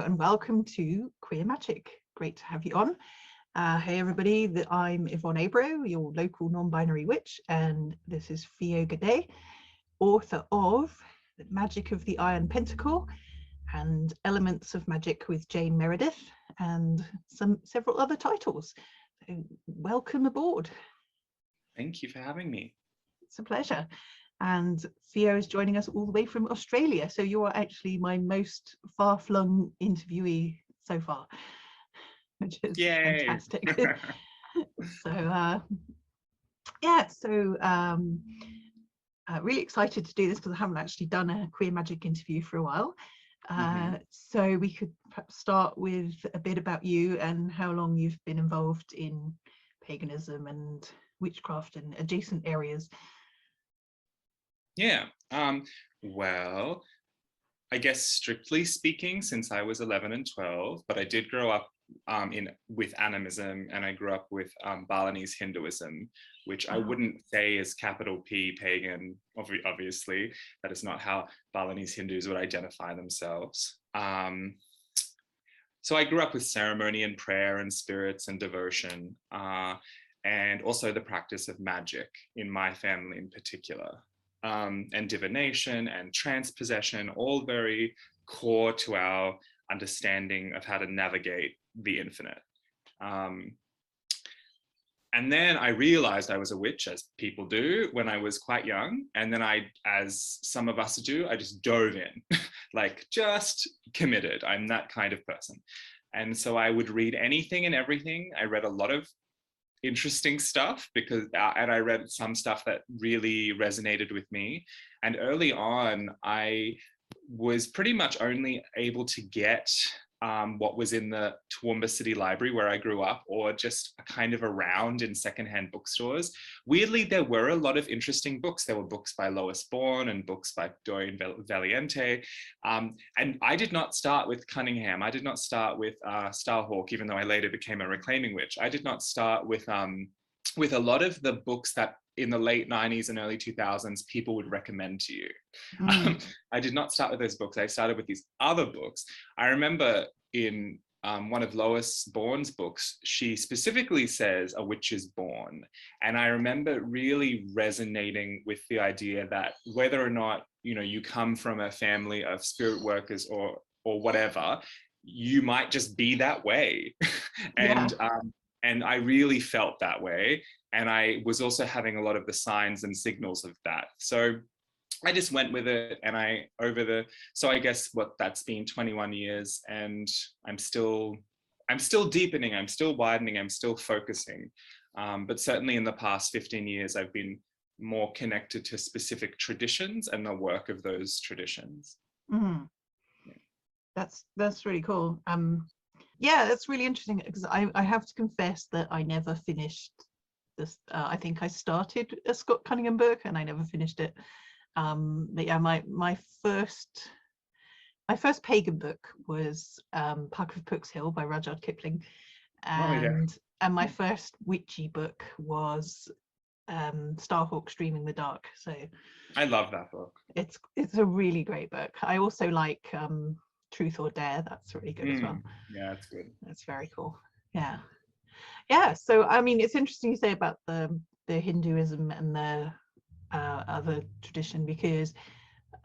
Hello and welcome to Queer Magic. Great to have you on. Hey everybody, I'm Yvonne Abro, your local non-binary witch, and this is Fio Gede, author of The Magic of the Iron Pentacle and Elements of Magic with Jane Meredith, and several other titles. So welcome aboard. Thank you for having me. It's a pleasure. And Fio is joining us all the way from Australia. So you are actually my most far-flung interviewee so far, which is Yay. fantastic. So yeah, so really excited to do this because I haven't actually done a Queer Magic interview for a while. So we could perhaps start with a bit about you and how long you've been involved in paganism and witchcraft and adjacent areas. Yeah, well, I guess strictly speaking, since I was 11 and 12, but I did grow up with animism, and I grew up with Balinese Hinduism, which I wouldn't say is capital P pagan, obviously. That is not how Balinese Hindus would identify themselves. So I grew up with ceremony and prayer and spirits and devotion, and also the practice of magic in my family in particular. And divination and transpossession, all very core to our understanding of how to navigate the infinite. And then I realized I was a witch, as people do, when I was quite young. And then as some of us do, I just dove in, like just committed. I'm that kind of person. And so I would read anything and everything. I read a lot of interesting stuff and I read some stuff that really resonated with me. And early on, I was pretty much only able to get what was in the Toowoomba City Library where I grew up, or just kind of around in secondhand bookstores. Weirdly, there were a lot of interesting books. There were books by Lois Bourne and books by Dorian Valiente. And I did not start with Cunningham. I did not start with Starhawk, even though I later became a reclaiming witch. I did not start with a lot of the books that in the late 90s and early 2000s people would recommend to you. I did not start with those books. I started with these other books. I remember in one of Lois Bourne's books, she specifically says a witch is born. And I remember really resonating with the idea that whether or not, you come from a family of spirit workers or whatever, you might just be that way. And I really felt that way. And I was also having a lot of the signs and signals of that. So I just went with it, and so I guess what that's been 21 years, and I'm still deepening, I'm still widening, I'm still focusing. But certainly in the past 15 years, I've been more connected to specific traditions and the work of those traditions. That's really cool. Yeah, that's really interesting, because I have to confess that I never finished this. I think I started a Scott Cunningham book and I never finished it. But yeah, my first pagan book was Puck of Pook's Hill by Rudyard Kipling, and my first witchy book was Starhawk Streaming the Dark. So I love that book. It's a really great book. I also like Truth or Dare. That's really good as well. Yeah, it's good. That's very cool. Yeah. So I mean, it's interesting you say about the Hinduism and the other tradition, because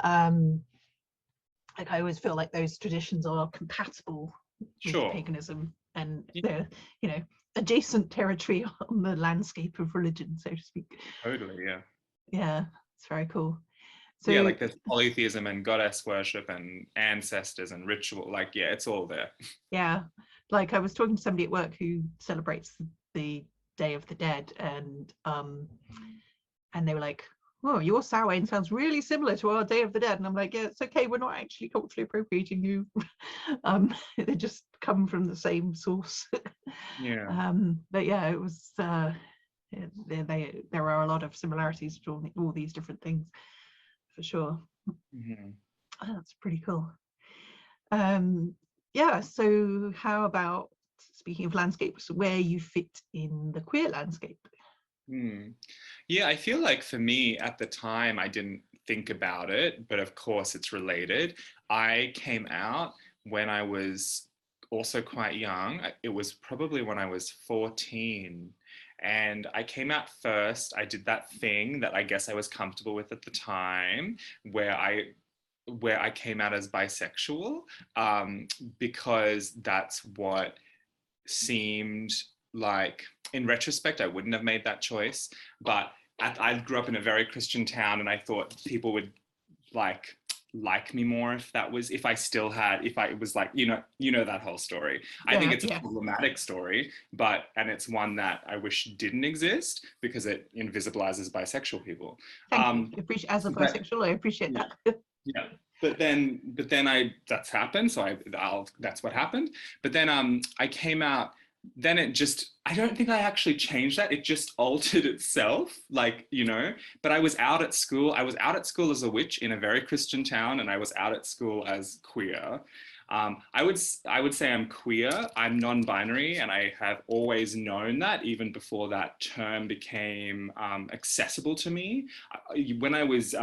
like I always feel like those traditions are compatible with paganism, and they're adjacent territory on the landscape of religion, so to speak. Totally. Yeah, it's very cool. So yeah, like there's polytheism and goddess worship and ancestors and ritual, it's all there. Yeah, like I was talking to somebody at work who celebrates the Day of the Dead, and they were like, oh, your Samhain sounds really similar to our Day of the Dead. And I'm like, yeah, it's okay, we're not actually culturally appropriating you. They just come from the same source. But yeah, it was there are a lot of similarities between all these different things, for sure. Oh, that's pretty cool. Yeah, so how about, speaking of landscapes, where you fit in the queer landscape? Yeah, I feel like for me at the time, I didn't think about it, but of course it's related. I came out when I was also quite young. It was probably when I was 14. And I came out first. I did that thing that I guess I was comfortable with at the time, where I came out as bisexual, because that's what seemed like, in retrospect, I wouldn't have made that choice. But I grew up in a very Christian town, and I thought people would like me more if it was like, that whole story. I think Yeah, it's a yeah. problematic story, and it's one that I wish didn't exist because it invisibilizes bisexual people. Thank you. As a But bisexual, I appreciate yeah, that. yeah. But then that's happened. So that's what happened. But then I came out. Then I don't think I actually changed that. It just altered itself, But I was out at school. I was out at school as a witch in a very Christian town, and I was out at school as queer. I would say I'm queer. I'm non-binary, and I have always known that even before that term became accessible to me. When I was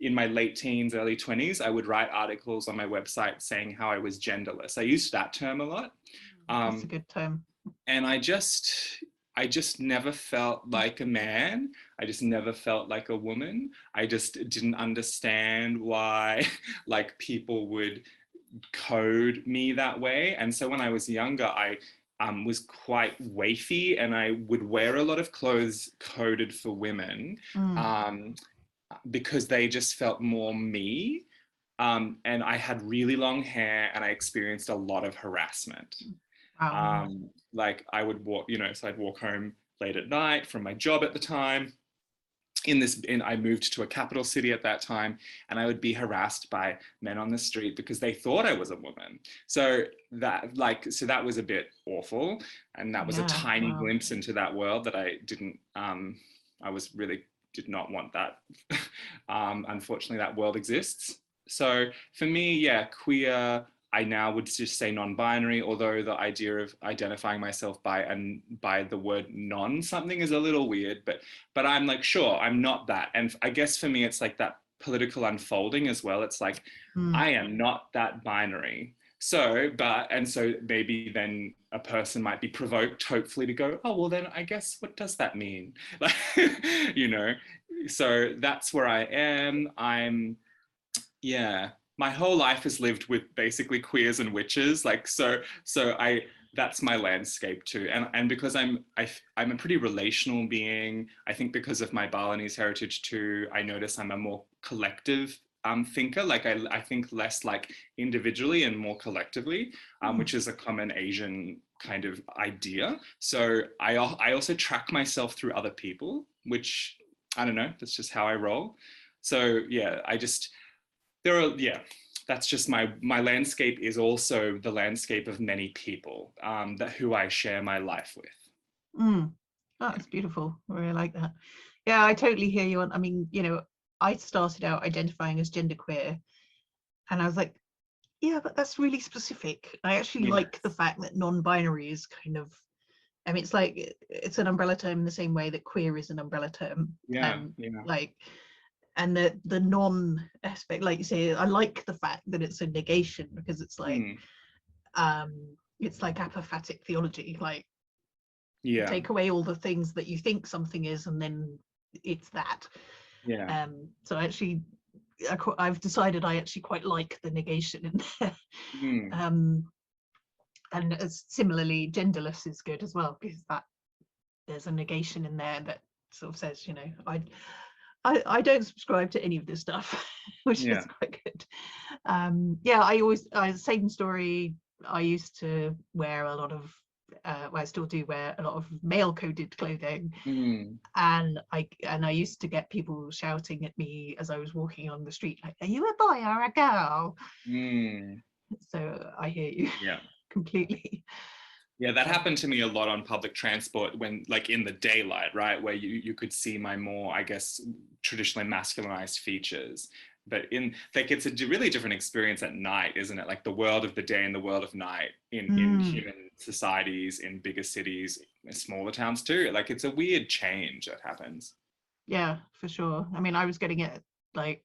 in my late teens, early 20s, I would write articles on my website saying how I was genderless. I used that term a lot. That's a good term. And I just never felt like a man. I just never felt like a woman. I just didn't understand why people would code me that way. And so when I was younger, I was quite waify, and I would wear a lot of clothes coded for women. Because they just felt more me. And I had really long hair, and I experienced a lot of harassment. Wow. I would walk, so I'd walk home late at night from my job at the time. I moved to a capital city at that time, and I would be harassed by men on the street because they thought I was a woman. So that was a bit awful, and that was a Yeah. tiny Wow. glimpse into that world that I didn't. I was really did not want that. Unfortunately, that world exists. So for me, yeah, queer. I now would just say non-binary, although the idea of identifying myself by the word non something is a little weird, but I'm like, sure, I'm not that. And I guess for me, it's like that political unfolding as well. It's like, I am not that binary. So maybe then a person might be provoked, hopefully, to go, oh, well, then I guess what does that mean? So that's where I am. Yeah, my whole life is lived with basically queers and witches. That's my landscape too. And because I'm a pretty relational being, I think because of my Balinese heritage too, I notice I'm a more collective thinker. I think less like individually and more collectively, which is a common Asian kind of idea. So I also track myself through other people, which I don't know, that's just how I roll. So yeah, that's just my landscape is also the landscape of many people who I share my life with. Oh, that's beautiful. I really like that. Yeah, I totally hear you on. I mean, I started out identifying as genderqueer, and I was like, yeah, but that's really specific. I actually like the fact that non-binary is kind of, I mean, it's like it's an umbrella term in the same way that queer is an umbrella term. Yeah. And the non aspect, like you say, I like the fact that it's a negation, because it's like apophatic theology, like you take away all the things that you think something is, and then it's that. So actually I've decided I actually quite like the negation in there. And as similarly, genderless is good as well, because that there's a negation in there that sort of says, I don't subscribe to any of this stuff, which is quite good. Same story. I used to wear a lot of, I still do wear a lot of male coded clothing, and I used to get people shouting at me as I was walking on the street, like, "Are you a boy or a girl?" So I hear you. Completely. Yeah, that happened to me a lot on public transport when, like, in the daylight, right, where you could see my more, I guess, traditionally masculinized features. But it's a really different experience at night, isn't it? Like the world of the day and the world of night in human societies, in bigger cities, in smaller towns too. Like, it's a weird change that happens. Yeah, for sure. I mean, I was getting it, like,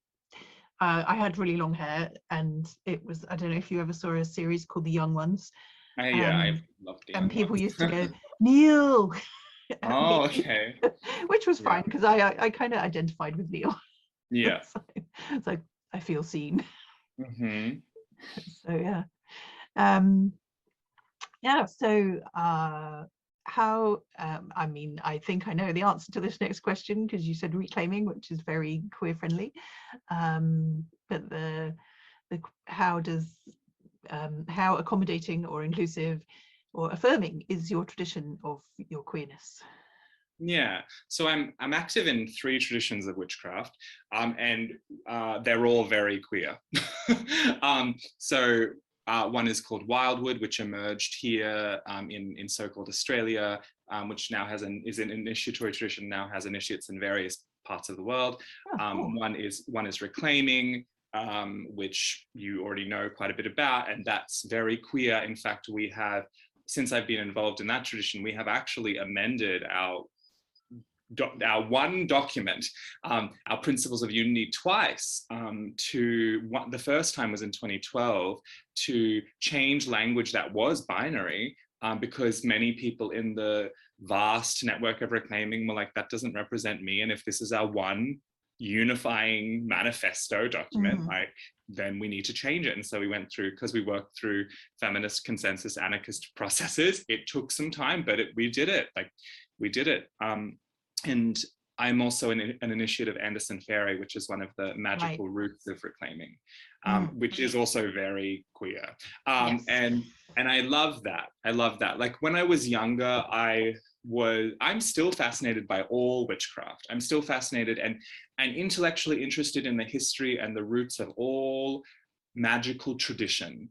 I had really long hair, and it was, I don't know if you ever saw a series called The Young Ones. Yeah, I love the And young people ones. used to go, Neil, at Oh, me, okay. which was Yeah. fine because I kind of identified with Neil. Yeah. So it's like, I feel seen. Hmm. So yeah. Um, yeah, so how, I mean, I think I know the answer to this next question because you said reclaiming, which is very queer friendly. But the how does, how accommodating or inclusive or affirming is your tradition of your queerness? Yeah, so I'm active in 3 traditions of witchcraft, and they're all very queer. So one is called Wildwood, which emerged here in so-called Australia, which now is an initiatory tradition, now has initiates in various parts of the world. Oh, cool. One is reclaiming, which you already know quite a bit about, and that's very queer. In fact, we have, since I've been involved in that tradition, we have actually amended our one document, our principles of unity, twice. The first time was in 2012 to change language that was binary, because many people in the vast network of reclaiming were like, that doesn't represent me. And if this is our one unifying manifesto document, like, then we need to change it. And so we went through, because we worked through feminist consensus anarchist processes, it took some time, but we did it. Like, we did it. And I'm also an initiate of Anderson Fairy, which is one of the magical roots of reclaiming, which is also very queer. Yes. And I love that. I love that. Like, when I was younger, I'm still fascinated by all witchcraft. I'm still fascinated and intellectually interested in the history and the roots of all magical tradition.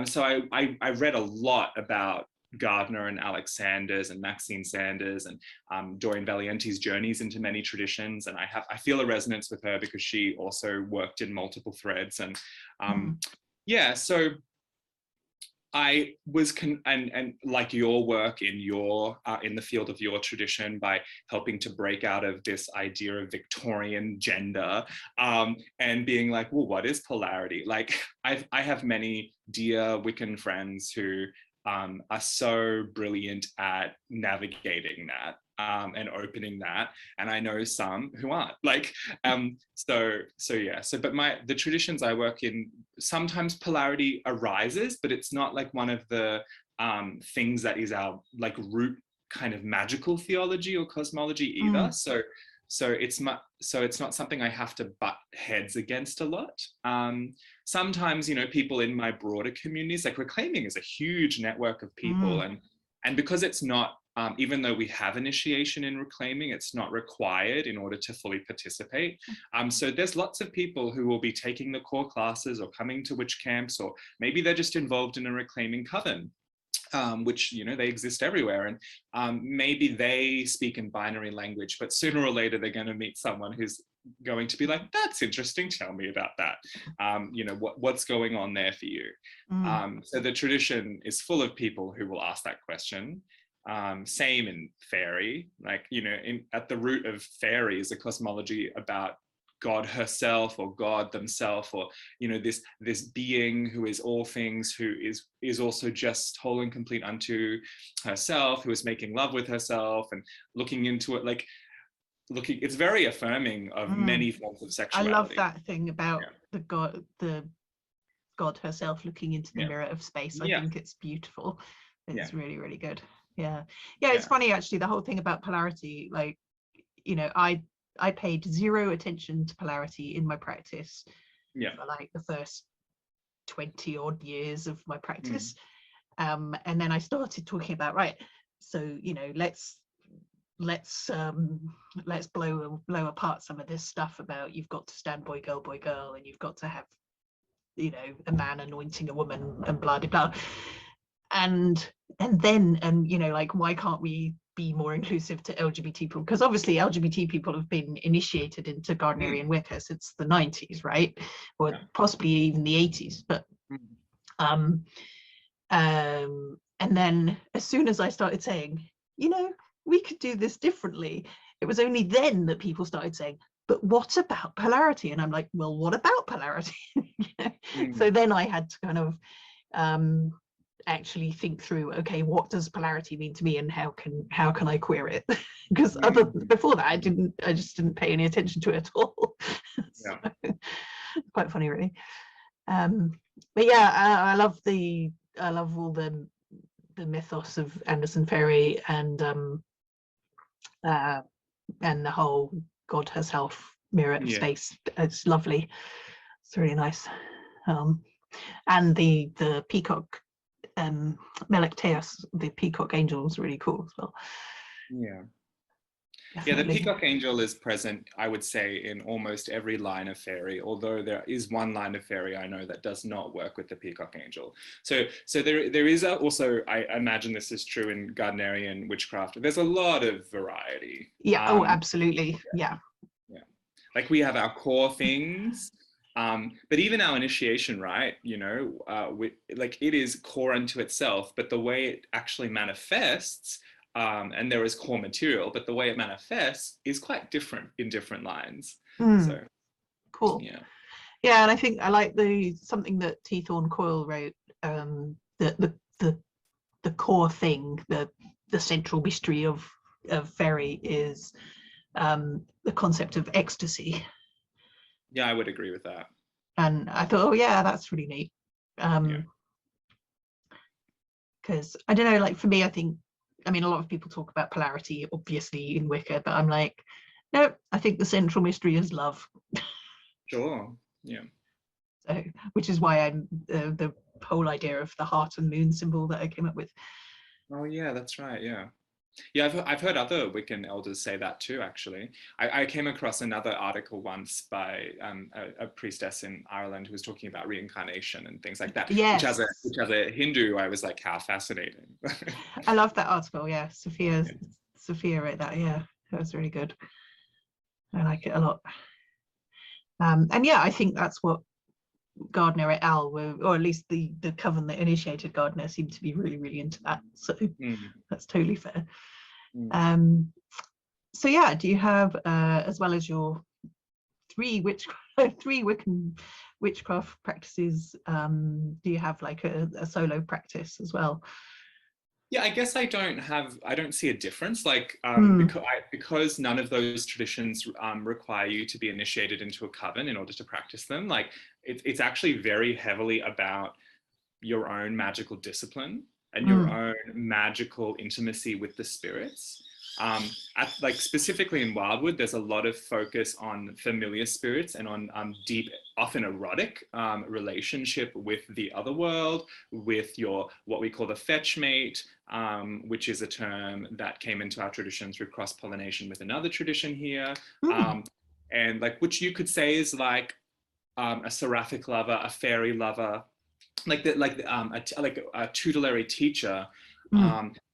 So I read a lot about Gardner and Alex Sanders and Maxine Sanders and Doreen Valiente's journeys into many traditions, and I feel a resonance with her because she also worked in multiple threads. And yeah, so I was and like your work in the field of your tradition, by helping to break out of this idea of Victorian gender, and being like, well, what is polarity? Like, I have many dear Wiccan friends who are so brilliant at navigating that, and opening that, and I know some who aren't. Like, so yeah. So, but the traditions I work in, sometimes polarity arises, but it's not like one of the things that is our like root kind of magical theology or cosmology either. So it's not something I have to butt heads against a lot. Sometimes, people in my broader communities, like reclaiming is a huge network of people, and because it's not, even though we have initiation in reclaiming, it's not required in order to fully participate. So there's lots of people who will be taking the core classes or coming to witch camps, or maybe they're just involved in a reclaiming coven. Which, they exist everywhere, and maybe they speak in binary language, but sooner or later they're going to meet someone who's going to be like, that's interesting, tell me about that. What's going on there for you? So the tradition is full of people who will ask that question. Same in fairy, like, at the root of fairy is a cosmology about God herself, or God themselves, or this being who is all things, who is also just whole and complete unto herself, who is making love with herself and looking into it, like it's very affirming of many forms of sexuality. I love that thing about the God herself looking into the mirror of space. I think it's beautiful. It's really, really good. Yeah, it's funny actually, the whole thing about polarity, like, I paid zero attention to polarity in my practice for like the first 20 odd years of my practice. And then I started talking about, right, so, let's blow apart some of this stuff about you've got to stand boy, girl, and you've got to have, a man anointing a woman and blah, blah, blah. And then, like, why can't we be more inclusive to LGBT people? Because obviously LGBT people have been initiated into Gardnerian Wicca since the 90s, right? Or possibly even the 80s. But and then as soon as I started saying, we could do this differently, it was only then that people started saying, but what about polarity? And I'm like, well, what about polarity? So then I had to kind of actually think through, okay, what does polarity mean to me, and how can I queer it? Because before that, I just didn't pay any attention to it at all. So, quite funny, really. But yeah, I love all the mythos of Anderson Ferry, and the whole God herself mirror space. It's lovely. It's really nice. And the peacock, Melekteos, the peacock angel, is really cool as well. Yeah. Definitely. Yeah, the peacock angel is present, I would say, in almost every line of fairy, although there is one line of fairy I know that does not work with the peacock angel. So there is also, I imagine this is true in Gardnerian witchcraft, there's a lot of variety. Yeah, oh, absolutely. Yeah. Yeah. Like we have our core things, but even our initiation, right? You know, like it is core unto itself, but the way it actually manifests, and there is core material, but the way it manifests is quite different in different lines. So cool. Yeah, and I think I like something that T. Thorne Coyle wrote, the core thing, the central mystery of fairy is the concept of ecstasy. Yeah, I would agree with that. And I thought, oh yeah, that's really neat. Because I don't know, like for me, I mean, a lot of people talk about polarity, obviously, in Wicca, but I'm like, no, I think the central mystery is love. Sure. Yeah. So, which is why I'm the whole idea of the heart and moon symbol that I came up with. Oh yeah, that's right. Yeah. Yeah, I've heard other Wiccan elders say that too, actually. I came across another article once by a priestess in Ireland who was talking about reincarnation and things like that. Yes. Which as a Hindu, I was like, how fascinating. I love that article, yeah. Sophia wrote that, yeah. That was really good. I like it a lot. And yeah, I think that's what Gardner et al. Were, or at least the coven that initiated Gardner seemed to be really, really into that. So that's totally fair. So yeah, do you have, as well as your three Wiccan witchcraft practices, do you have like a solo practice as well? Yeah, I guess I don't see a difference, like because none of those traditions require you to be initiated into a coven in order to practice them. Like it's actually very heavily about your own magical discipline and your own magical intimacy with the spirits. Like specifically in Wildwood, there's a lot of focus on familiar spirits and on deep, often erotic relationship with the other world, with your what we call the fetch mate, which is a term that came into our tradition through cross-pollination with another tradition here, and like which you could say is like a seraphic lover, a fairy lover, like a tutelary teacher.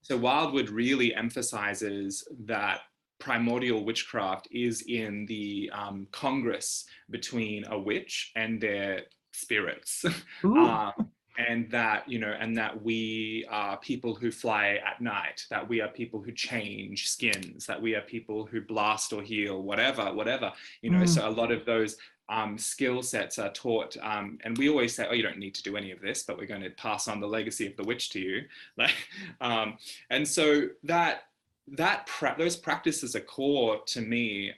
So Wildwood really emphasizes that primordial witchcraft is in the congress between a witch and their spirits. And that, you know, and that we are people who fly at night, that we are people who change skins, that we are people who blast or heal, whatever, you know. So a lot of those skill sets are taught, and we always say, oh, you don't need to do any of this, but we're going to pass on the legacy of the witch to you. Like, and so those practices are core to me,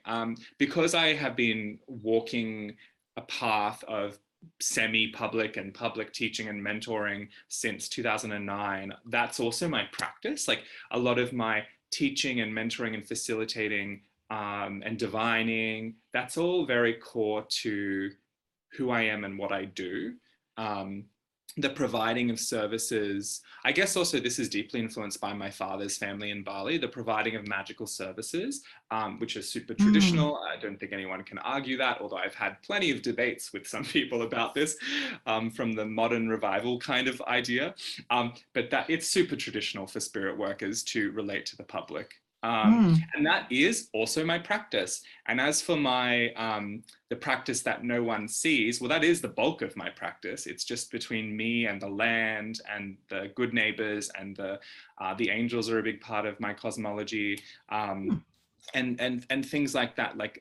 because I have been walking a path of semi-public and public teaching and mentoring since 2009. That's also my practice. Like a lot of my teaching and mentoring and facilitating and divining, that's all very core to who I am and what I do. The providing of services, I guess also this is deeply influenced by my father's family in Bali, the providing of magical services, which is super traditional. I don't think anyone can argue that, although I've had plenty of debates with some people about this from the modern revival kind of idea. But that it's super traditional for spirit workers to relate to the public. And that is also my practice. And as for my the practice that no one sees, well, that is the bulk of my practice. It's just between me and the land and the good neighbors, and the angels are a big part of my cosmology, and things like that. Like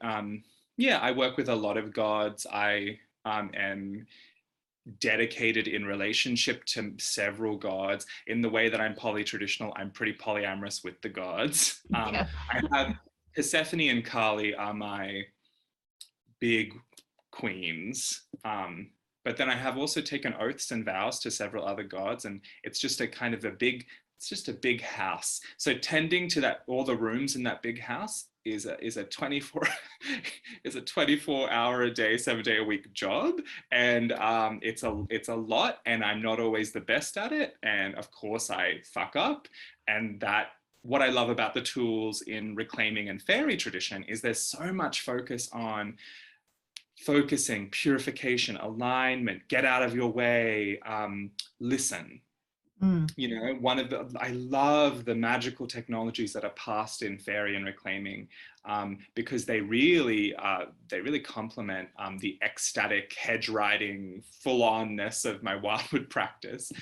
Yeah, I work with a lot of gods. I am dedicated in relationship to several gods. In the way that I'm polytraditional, I'm pretty polyamorous with the gods. Yeah. I have Persephone and Kali are my big queens. But then I have also taken oaths and vows to several other gods, and it's just a kind of a big, it's just a big house. So tending to that, all the rooms in that big house is a 24 is a 24-hour a day, 7-day a week job, and it's a lot, and I'm not always the best at it, and of course I fuck up, and that. What I love about the tools in reclaiming and fairy tradition is there's so much focus on focusing, purification, alignment, get out of your way, listen. You know, I love the magical technologies that are passed in fairy and reclaiming, because they really complement the ecstatic hedge riding full onness of my wildwood practice,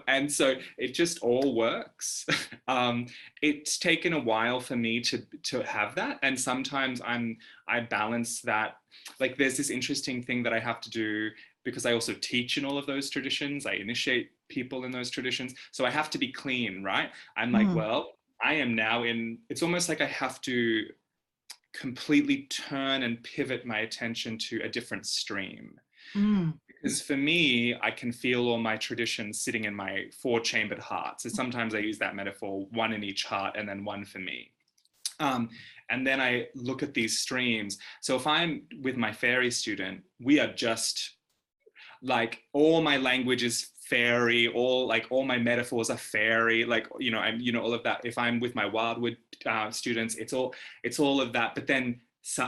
and so it just all works. It's taken a while for me to have that, and sometimes I balance that. Like, there's this interesting thing that I have to do because I also teach in all of those traditions. I initiate people in those traditions. So I have to be clean, right? I'm like, well, I am now in, it's almost like I have to completely turn and pivot my attention to a different stream. Because for me, I can feel all my traditions sitting in my 4-chambered heart. So sometimes I use that metaphor, one in each heart and then one for me. And then I look at these streams. So if I'm with my fairy student, we are just like, all my language is fairy, all my metaphors are fairy, like, you know, all of that. If I'm with my wildwood students, it's all of that. But then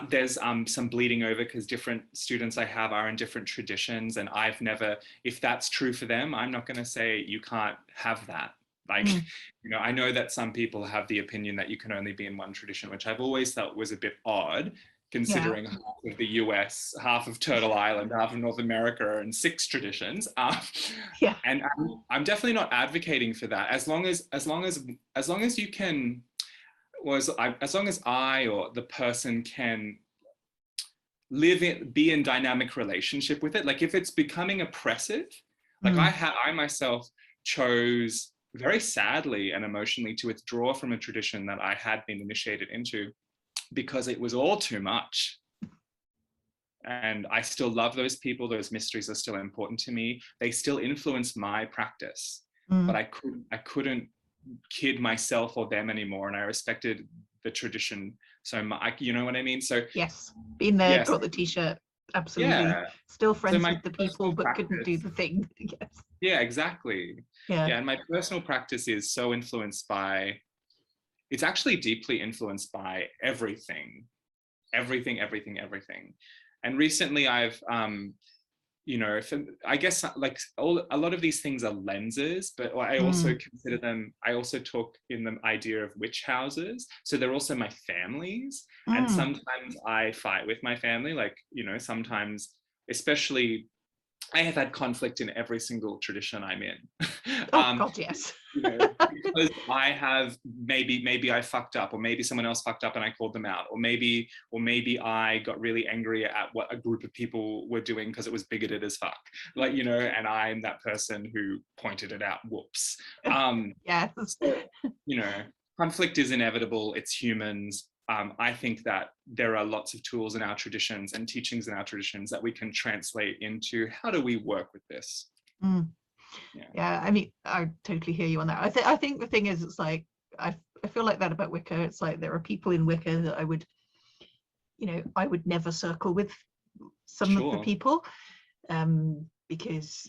there's some bleeding over because different students I have are in different traditions, and I've never, if that's true for them, I'm not going to say you can't have that. Like, you know, I know that some people have the opinion that you can only be in one tradition, which I've always felt was a bit odd, considering half of the US, half of Turtle Island, half of North America, and 6 traditions. And I'm definitely not advocating for that. As long as you can, as long as I or the person can be in dynamic relationship with it. Like, if it's becoming oppressive, like I myself chose very sadly and emotionally to withdraw from a tradition that I had been initiated into because it was all too much. And I still love those people. Those mysteries are still important to me. They still influence my practice, but I couldn't kid myself or them anymore. And I respected the tradition so much. You know what I mean? So yes, been there, yes, got the t-shirt, absolutely. yeah. Still friends So with the people, but couldn't do the thing. Yes. Yeah, exactly. Yeah. And my personal practice is so influenced by, it's actually deeply influenced by everything. And recently I've, you know, I guess like a lot of these things are lenses, but I also consider them, I also talk in the idea of witch houses. So they're also my families. And sometimes I fight with my family, like, you know, sometimes, especially, I have had conflict in every single tradition I'm in. God, yes. You know, because I have maybe I fucked up, or maybe someone else fucked up and I called them out, or maybe I got really angry at what a group of people were doing because it was bigoted as fuck, like, you know, and I'm that person who pointed it out. Whoops. Yes. So, you know, conflict is inevitable. It's humans. I think that there are lots of tools in our traditions and teachings in our traditions that we can translate into how do we work with this. Yeah, I mean, I totally hear you on that. I think the thing is, it's like, I feel like that about Wicca. It's like there are people in Wicca that I would never circle with some of the people, because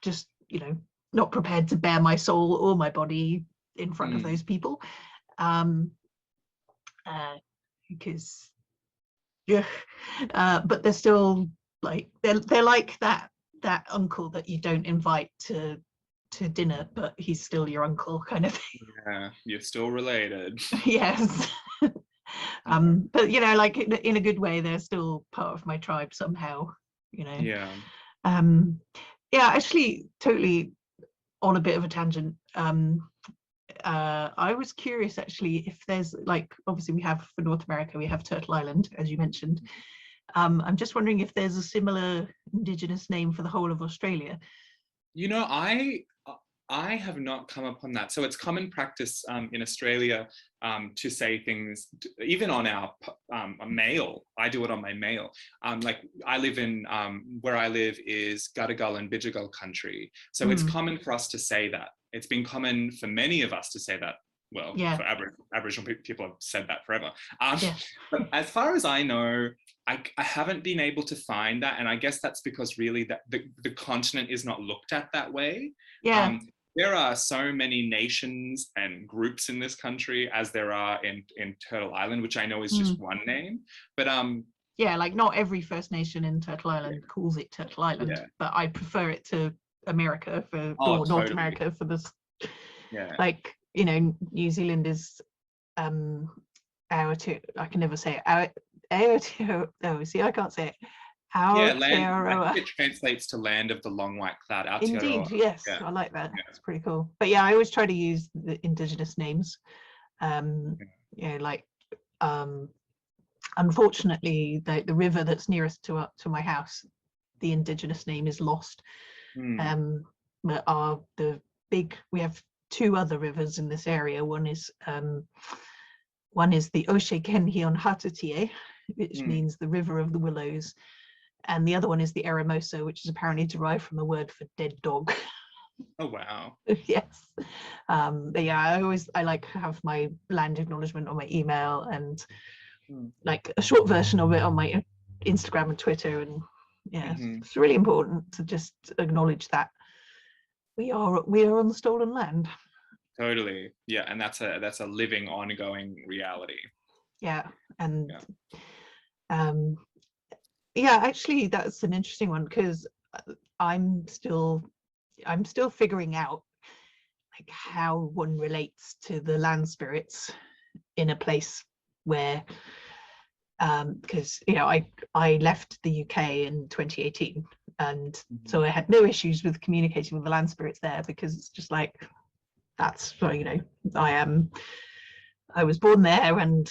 just, you know, not prepared to bare my soul or my body in front of those people, because but they're still like, they're like that uncle that you don't invite to dinner, but he's still your uncle, kind of thing. Yeah, you're still related. Yes. But, you know, like, in a good way, they're still part of my tribe somehow, you know. Yeah. Actually, totally on a bit of a tangent. I was curious, actually, if there's, like, obviously we have, for North America, we have Turtle Island, as you mentioned. I'm just wondering if there's a similar Indigenous name for the whole of Australia. You know, I have not come upon that. So it's common practice in Australia to say things, even on our mail. I do it on my mail. Like I live in, where I live is Gadigal and Bidjigal country. So it's common for us to say that. It's been common for many of us to say that. Well, Yeah. for Aboriginal people have said that forever. Yeah. But as far as I know, I haven't been able to find that. And I guess that's because really that the continent is not looked at that way. Yeah. There are so many nations and groups in this country as there are in Turtle Island, which I know is just one name. But yeah, like not every First Nation in Turtle Island calls it Turtle Island, but I prefer it to America or North America for this. Yeah. Like, you know, New Zealand is I can never say it. Oh, see, I can't say it. Land, I think it translates to land of the long white cloud. Indeed, yes, I like that. It's pretty cool. But yeah, I always try to use the Indigenous names. You know, like unfortunately, the river that's nearest to my house, the Indigenous name is lost. But we have two other rivers in this area. One is the Oshe Kenhion Hatatie, which means the river of the willows, and the other one is the Eramosa, which is apparently derived from a word for dead dog. Oh wow. Yes. But yeah, I like have my land acknowledgement on my email and like a short version of it on my Instagram and Twitter, and it's really important to just acknowledge that we are on the stolen land. Totally. Yeah, and that's a living, ongoing reality. Yeah. And actually that's an interesting one, because I'm still figuring out like how one relates to the land spirits in a place where because you know I left the UK in 2018, and so I had no issues with communicating with the land spirits there, because it's just like that's, you know, I was born there, and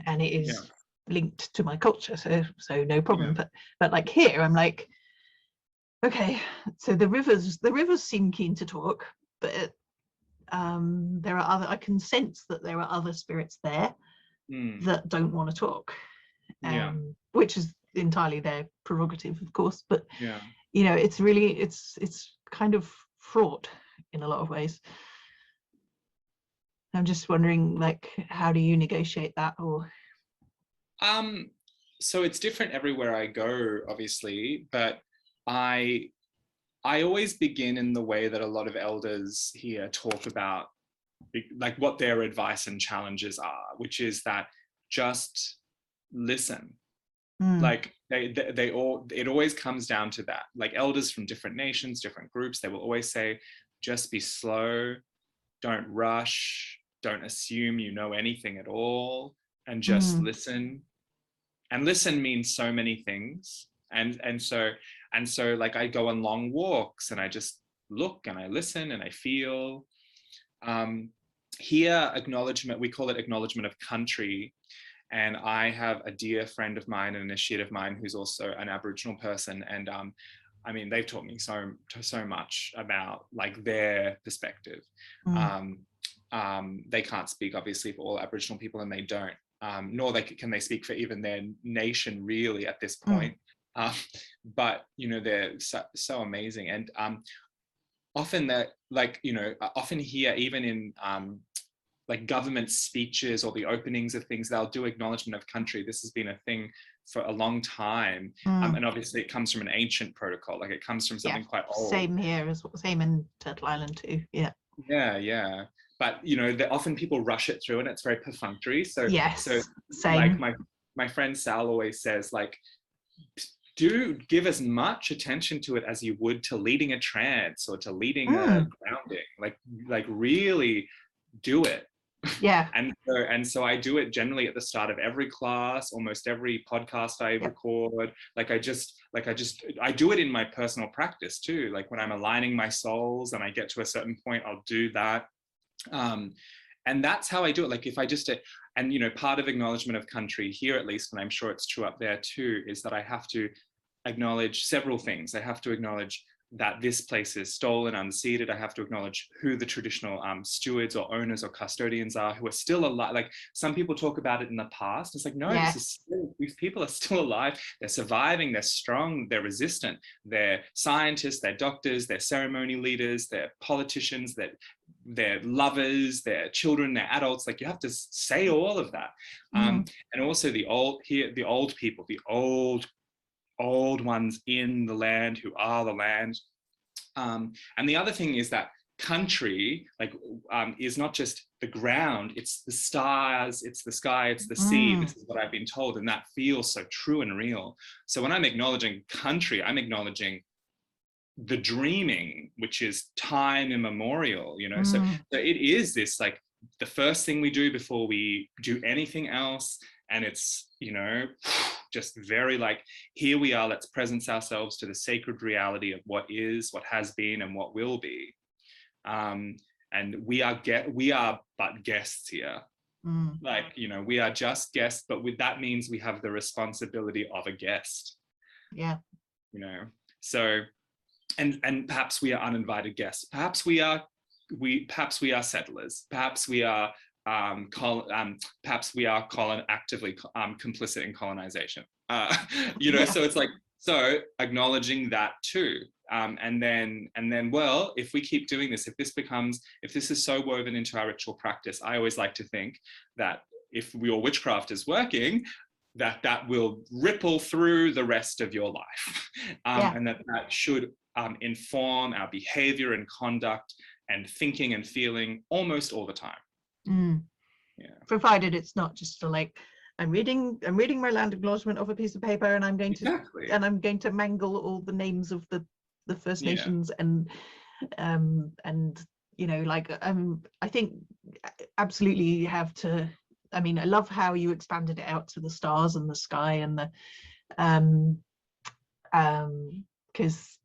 it is linked to my culture, so no problem. But like here I'm like, okay, so the rivers seem keen to talk, but there are I can sense that there are other spirits there that don't want to talk, which is entirely their prerogative, of course, but you know, it's really it's kind of fraught in a lot of ways. I'm just wondering, like, how do you negotiate that? Or so it's different everywhere I go, obviously, but I always begin in the way that a lot of elders here talk about, like what their advice and challenges are, which is that just listen. Like it always comes down to that. Like elders from different nations, different groups, they will always say, just be slow, don't rush, don't assume you know anything at all, and just listen. And listen means so many things. And so like I go on long walks and I just look and I listen and I feel. Here, acknowledgement, we call it acknowledgement of country. And I have a dear friend of mine, an initiate of mine, who's also an Aboriginal person. And I mean, they've taught me so much about like their perspective. They can't speak obviously for all Aboriginal people, and they don't, nor can they speak for even their nation really at this point. But you know, they're so amazing. And often that, like, you know, often here, even in like government speeches or the openings of things, they'll do acknowledgement of country. This has been a thing for a long time. And obviously it comes from an ancient protocol, like it comes from something quite old. Same here, same in Turtle Island too. Yeah. But you know, often people rush it through and it's very perfunctory. So same. Like my friend Sal always says, like, do give as much attention to it as you would to leading a trance or to leading a grounding. Like really do it. Yeah. And so I do it generally at the start of every class, almost every podcast I record. I do it in my personal practice too. Like when I'm aligning my souls and I get to a certain point, I'll do that. And that's how I do it. Like if I just, and, you know, part of acknowledgement of country here, at least, and I'm sure it's true up there too, is that I have to acknowledge several things. I have to acknowledge that this place is stolen, unceded. I have to acknowledge who the traditional stewards or owners or custodians are, who are still alive. Like, some people talk about it in the past. It's like, no, Yeah. this is still, these people are still alive. They're surviving. They're strong. They're resistant. They're scientists. They're doctors. They're ceremony leaders. They're politicians. They're lovers. They're children. They're adults. Like, you have to say all of that. And also the old people, the old ones in the land who are the land. And the other thing is that country, like, is not just the ground, it's the stars, it's the sky, it's the sea. This is what I've been told, and that feels so true and real. So when I'm acknowledging country, I'm acknowledging the dreaming, which is time immemorial, you know. So it is this, like, the first thing we do before we do anything else. And it's, you know, just very like, here we are, let's presence ourselves to the sacred reality of what is, what has been, and what will be. And we are but guests here. Like, you know, we are just guests, but that means we have the responsibility of a guest. Yeah. You know, so, and perhaps we are uninvited guests. Perhaps we are settlers. Perhaps we are perhaps we are actively complicit in colonization. You know, so it's like, so acknowledging that too. And then, well, if we keep doing this, if this is so woven into our ritual practice, I always like to think that if your witchcraft is working, that will ripple through the rest of your life. And that should inform our behavior and conduct and thinking and feeling almost all the time. Yeah. Provided it's not just for, like, I'm reading my land acknowledgement of a piece of paper, and I'm going to mangle all the names of the First Nations, and you know, like, I think absolutely you have to. I mean, I love how you expanded it out to the stars and the sky and the because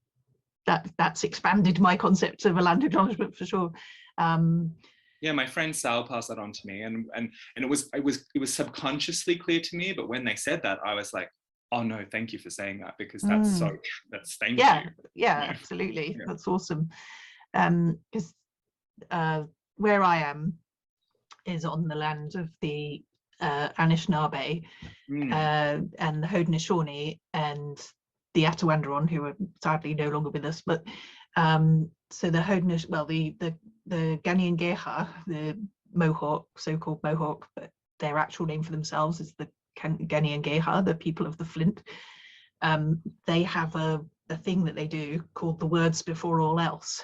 that's expanded my concept of a land acknowledgement for sure. Yeah, my friend Sal passed that on to me, and it was subconsciously clear to me, but when they said that, I was like, oh no, thank you for saying that, because that's thank you. Yeah, absolutely. Yeah. That's awesome. Because where I am is on the land of the Anishinaabe and the Haudenosaunee and the Atawandaron, who are sadly no longer with us, but so the Haudenosaunee, well, the Ghanaian-Geha, the Mohawk, so-called Mohawk, but their actual name for themselves is the Ghanaian-Geha, the people of the Flint. They have a thing that they do called the words before all else,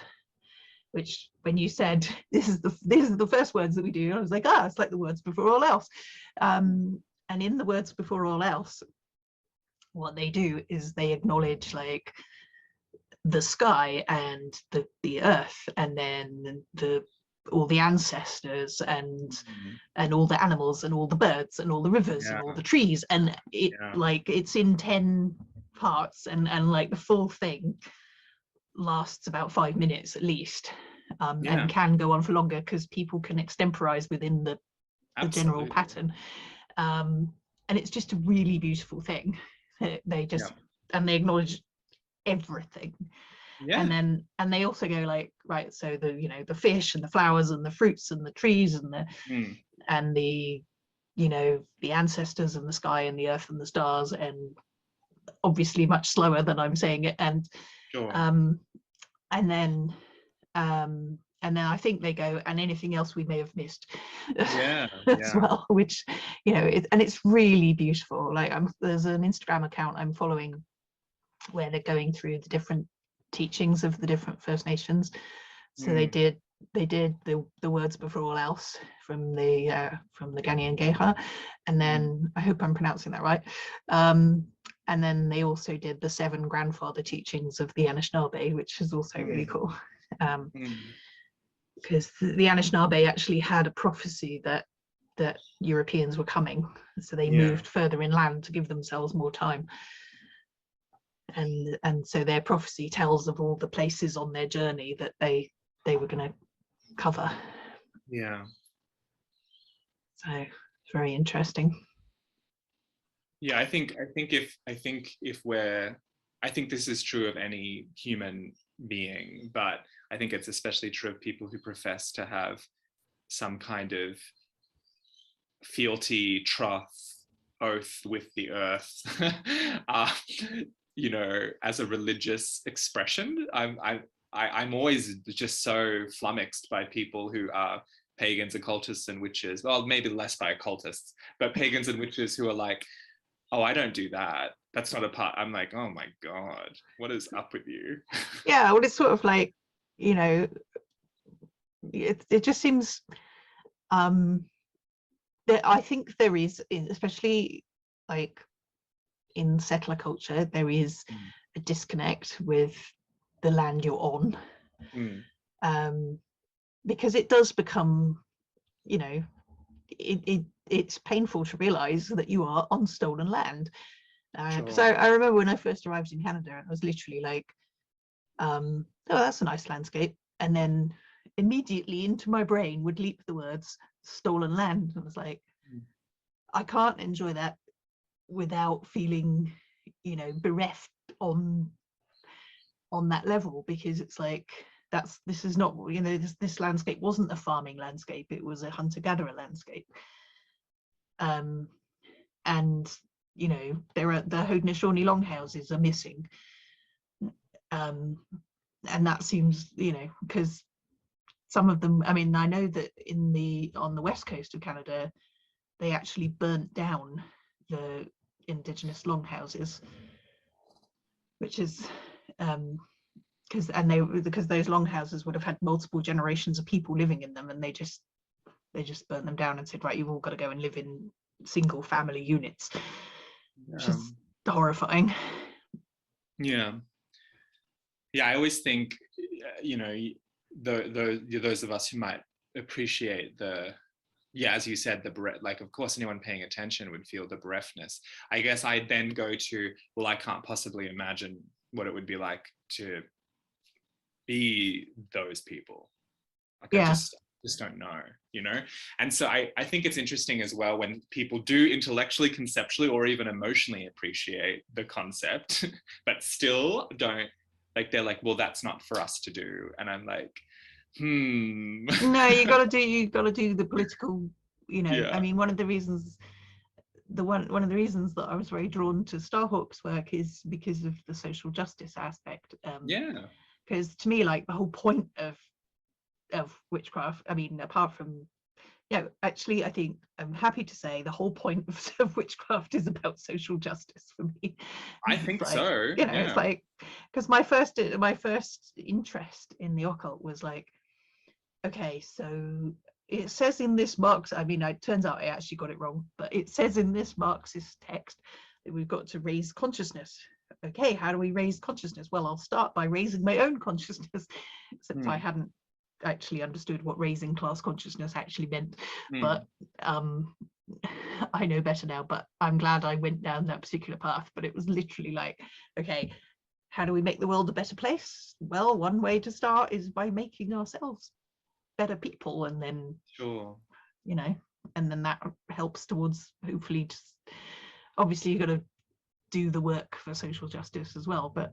which, when you said this is the first words that we do, I was like, it's like the words before all else. And in the words before all else, what they do is they acknowledge, like, the sky and the earth, and then all the ancestors and all the animals and all the birds and all the rivers and all the trees, and like, it's in 10 parts, and like the full thing lasts about 5 minutes at least, and can go on for longer because people can extemporize within the general pattern, and it's just a really beautiful thing. They just and they acknowledge everything, and they also go, like, right, so the fish and the flowers and the fruits and the trees and the the ancestors and the sky and the earth and the stars, and obviously much slower than I'm saying it, and and then I think they go, and anything else we may have missed as well, which, and it's really beautiful. Like, there's an Instagram account I'm following where they're going through the different teachings of the different First Nations. So they did the words before all else from the Ghanaian-Geha, and then I hope I'm pronouncing that right. And then they also did the 7 grandfather teachings of the Anishinaabe, which is also really cool. Because the Anishinaabe actually had a prophecy that Europeans were coming, so they moved further inland to give themselves more time. And so their prophecy tells of all the places on their journey that they were going to cover. Yeah. So It's very interesting. Yeah, I think this is true of any human being, but I think it's especially true of people who profess to have some kind of fealty, trust, oath with the earth, uh, as a religious expression. I'm always just so flummoxed by people who are pagans, occultists, and witches. Well, maybe less by occultists, but pagans and witches who are like, oh, I don't do that. That's not a part. I'm like, oh my God, what is up with you? Yeah, well, it's sort of like, it just seems that I think there is, especially like in settler culture, there is a disconnect with the land you're on, because it does become, it's painful to realize that you are on stolen land. Because I remember when I first arrived in Canada, I was literally like, oh, that's a nice landscape. And then immediately into my brain would leap the words stolen land. I was like, I can't enjoy that without feeling, bereft on that level, because it's like, this is not, this landscape wasn't a farming landscape, it was a hunter-gatherer landscape. And there are the Haudenosaunee longhouses are missing, and that seems, because some of them, I mean, I know that on the west coast of Canada, they actually burnt down the Indigenous longhouses, which is because those longhouses would have had multiple generations of people living in them, and they just burnt them down and said, right, you've all got to go and live in single family units, which is horrifying. Yeah, I always think, those of us who might appreciate as you said, like, of course, anyone paying attention would feel the bereftness. I guess I then go to, well, I can't possibly imagine what it would be like to be those people. Like, I just don't know, And so I think it's interesting as well when people do intellectually, conceptually, or even emotionally appreciate the concept, but still don't, like, they're like, well, that's not for us to do. And I'm like, No, you got to do the political, Yeah. I mean, one of the reasons that I was very drawn to Starhawk's work is because of the social justice aspect. Because to me, like, the whole point of witchcraft, I mean, apart from, actually, I think I'm happy to say the whole point of witchcraft is about social justice for me. I think like, so. It's like, because my first interest in the occult was like, okay, so it says in this Marx, I mean, it turns out I actually got it wrong, but it says in this Marxist text that we've got to raise consciousness. Okay, how do we raise consciousness? Well, I'll start by raising my own consciousness, except I hadn't actually understood what raising class consciousness actually meant. But I know better now, but I'm glad I went down that particular path. But it was literally like, okay, how do we make the world a better place? Well, one way to start is by making ourselves better people, and then and then that helps towards, hopefully, just, obviously you've got to do the work for social justice as well. But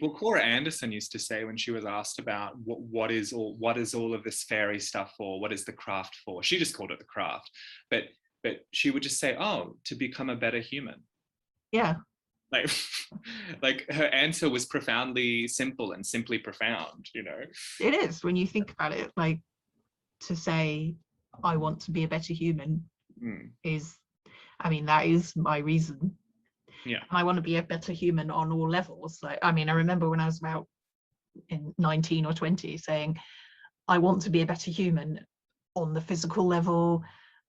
well, Cora Anderson used to say, when she was asked about what is all of this fairy stuff for, what is the craft for, she just called it the craft, but she would just say, oh, to become a better human. Like her answer was profoundly simple and simply profound. It is, when you think about it, like, to say I want to be a better human is, I mean, that is my reason. I want to be a better human on all levels. Like, I mean, I remember when I was about 19 or 20 saying, I want to be a better human on the physical level,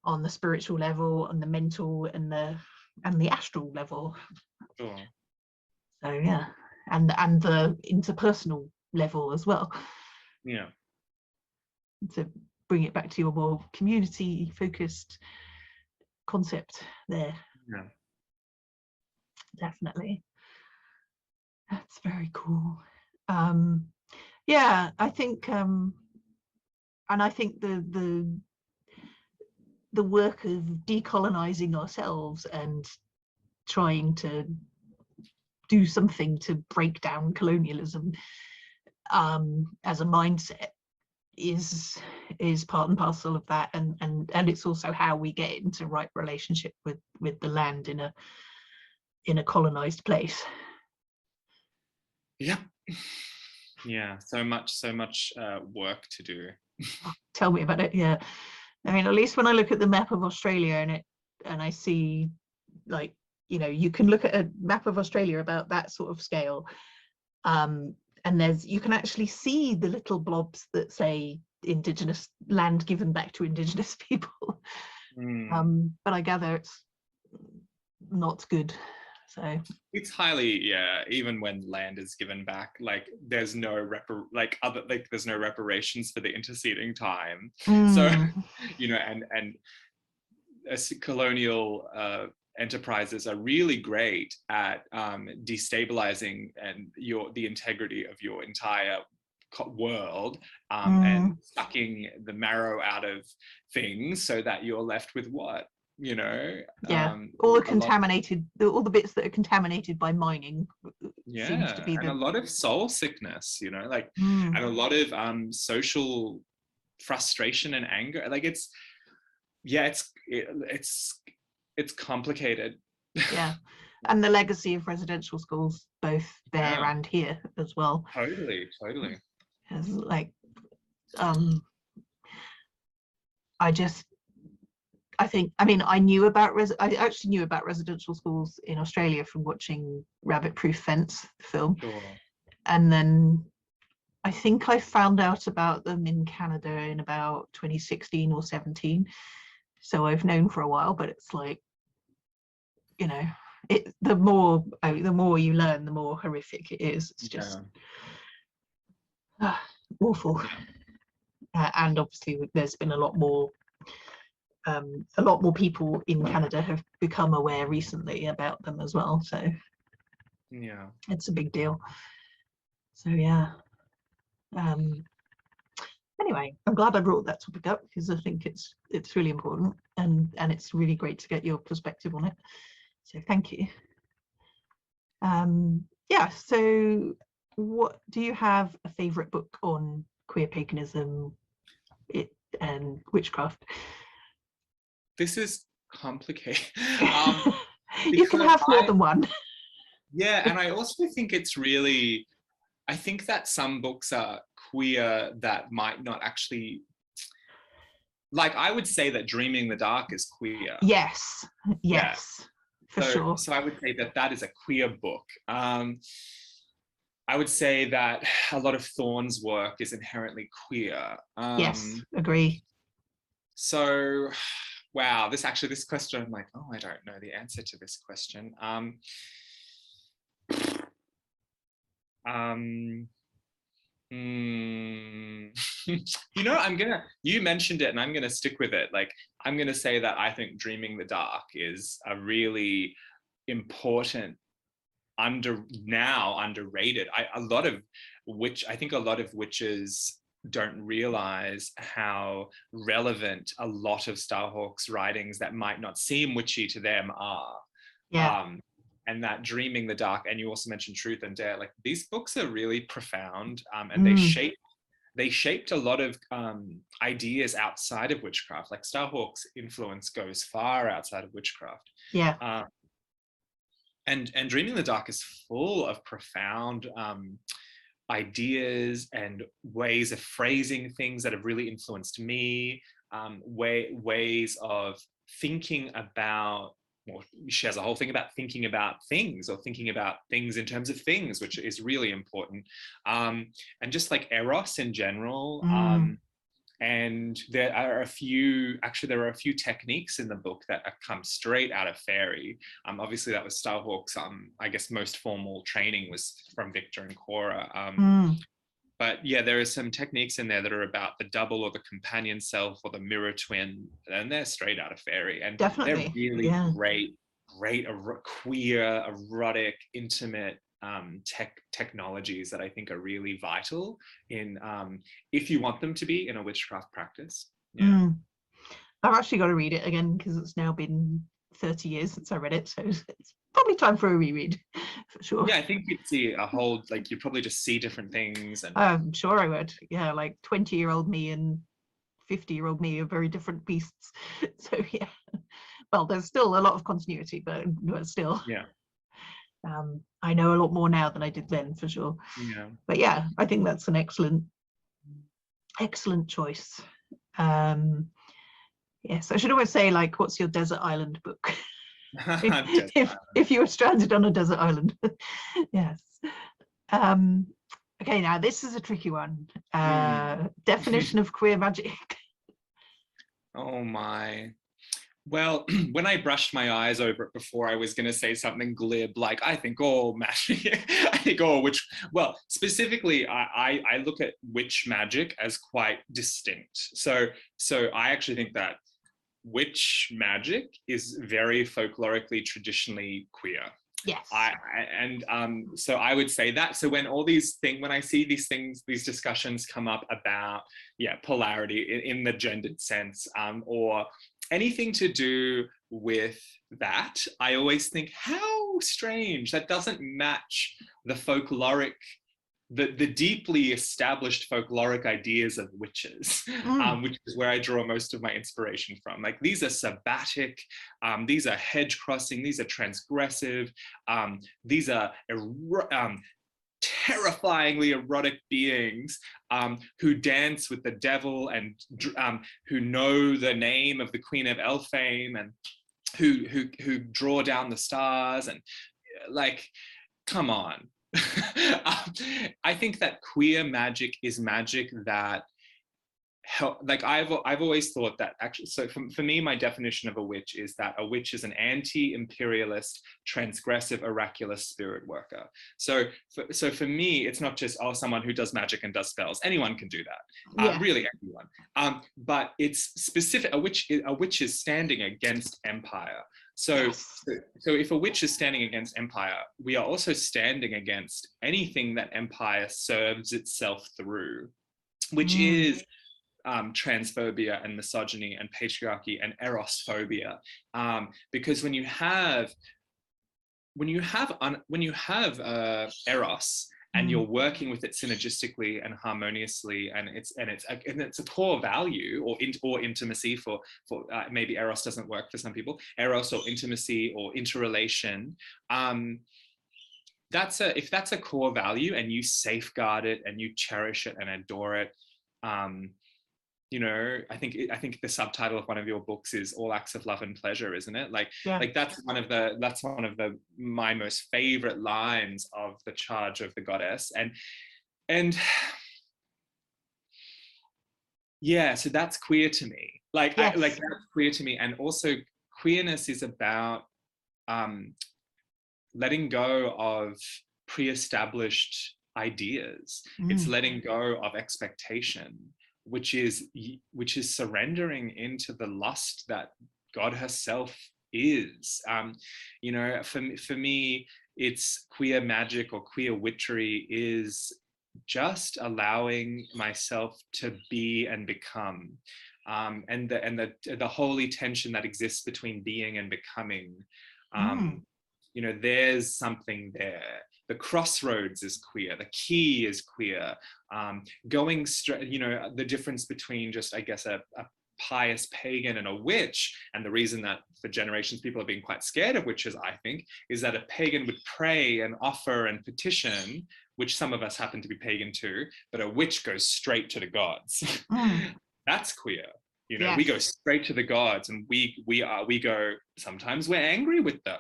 on the spiritual level, on the mental and the astral level. So yeah, and the interpersonal level as well. To bring it back to your more community focused concept there. Definitely. That's very cool. I think and I think the the work of decolonizing ourselves and trying to do something to break down colonialism as a mindset is part and parcel of that, and it's also how we get into right relationship with the land in a colonized place. Yep. Yeah, so much work to do. Tell me about it. Yeah, I mean, at least when I look at the map of Australia and I see, like, you know, you can look at a map of Australia about that sort of scale, and you can actually see the little blobs that say Indigenous land given back to Indigenous people. But I gather it's not good. So it's highly, yeah, even when land is given back, like there's no there's no reparations for the interceding time. So, you know, and colonial enterprises are really great at destabilizing the integrity of your entire world, and sucking the marrow out of things so that you're left with what, you know? Yeah, all the bits that are contaminated by mining. Yeah, seems to be and a lot of soul sickness, you know, like, and a lot of social frustration and anger. Like it's complicated. Yeah, and the legacy of residential schools, both there and here as well. Totally. It's like, I knew about I actually knew about residential schools in Australia from watching Rabbit Proof Fence film. Sure. And then I think I found out about them in Canada in about 2016 or 17. So I've known for a while, but it's like, you know, the more you learn, the more horrific it is. It's just awful. And obviously there's been a lot more people in Canada have become aware recently about them as well. So yeah, it's a big deal. So yeah. Anyway, I'm glad I brought that topic up because I think it's really important, and it's really great to get your perspective on it. So thank you. Yeah, so what do you have a favorite book on queer paganism and witchcraft? This is complicated. You can have more than one. Yeah, and I also think I think that some books are queer that might not actually, like, I would say that Dreaming the Dark is queer. Yes, for sure. So I would say that is a queer book. I would say that a lot of Thorne's work is inherently queer. Yes, agree. So, wow, this question, I'm like, oh, I don't know the answer to this question. You know, you mentioned it and I'm gonna stick with it. Like, I'm gonna say that I think Dreaming the Dark is a really important, underrated. I think a lot of witches don't realize how relevant a lot of Starhawk's writings that might not seem witchy to them are. Yeah. And that Dreaming the Dark, and you also mentioned Truth and Dare, like these books are really profound, and they shaped a lot of ideas outside of witchcraft. Like Starhawk's influence goes far outside of witchcraft. Yeah. And Dreaming the Dark is full of profound ideas and ways of phrasing things that have really influenced me, ways of thinking about, well, she has a whole thing about thinking about things, or thinking about things in terms of things, which is really important. And just like Eros in general. And there are a few techniques in the book that come straight out of fairy. Obviously that was Starhawk's, I guess, most formal training was from Victor and Cora. But yeah, there are some techniques in there that are about the double or the companion self or the mirror twin, and they're straight out of fairy. And definitely, they're really great, queer, erotic, intimate technologies that I think are really vital in, if you want them to be in a witchcraft practice. Yeah. I've actually got to read it again because it's now been 30 years since I read it, so it's probably time for a reread for sure. Yeah, I think you'd see a whole, like, you'd probably just see different things. And I'm sure I would. Yeah, like 20-year-old me and 50-year-old me are very different beasts. So yeah, well, there's still a lot of continuity, but still, yeah, I know a lot more now than I did then, for sure. yeah. But yeah, I think that's an excellent choice. Yes, I should always say, like, what's your desert island book? if you were stranded on a desert island. Yes. Okay, now this is a tricky one. Definition of queer magic. Oh my. Well, when I brushed my eyes over it before, I was going to say something glib, like, I think all magic, I think all witch, well, specifically, I look at witch magic as quite distinct. So I actually think that witch magic is very folklorically, traditionally queer. Yes. So I would say that. So when when I see these things, these discussions come up about, polarity in the gendered sense, or anything to do with that, I always think, how strange, that doesn't match the folkloric, the deeply established folkloric ideas of witches, which is where I draw most of my inspiration from. Like, these are sabbatic, these are hedge crossing, these are transgressive, these are terrifyingly erotic beings who dance with the devil and who know the name of the Queen of Elfame, and who draw down the stars, and like, come on. I think that queer magic is magic that like I've always thought that, actually, so for me, my definition of a witch is that a witch is an anti-imperialist, transgressive, oracular spirit worker. So for me, it's not just, someone who does magic and does spells. Anyone can do that. Really, anyone. But it's specific. A witch is standing against empire. So if a witch is standing against empire, we are also standing against anything that empire serves itself through, which is transphobia and misogyny and patriarchy and eros phobia, because when you have eros, and you're working with it synergistically and harmoniously, and it's a core value, or intimacy for maybe eros doesn't work for some people, eros or intimacy or interrelation, if that's a core value and you safeguard it and you cherish it and adore it, I think the subtitle of one of your books is All Acts of Love and Pleasure, isn't it? Like that's one of my most favorite lines of the Charge of the Goddess, and so that's queer to me. That's queer to me, and also queerness is about letting go of pre-established ideas. It's letting go of expectation, which is surrendering into the lust that God herself is. For me, it's queer magic or queer witchery is just allowing myself to be and become, and the holy tension that exists between being and becoming. There's something there. The crossroads is queer. The key is queer. Going straight, the difference between just, I guess, a pious pagan and a witch, and the reason that for generations people have been quite scared of witches, I think, is that a pagan would pray and offer and petition, which some of us happen to be pagan too, but a witch goes straight to the gods. That's queer. We go straight to the gods, and we go, sometimes we're angry with them,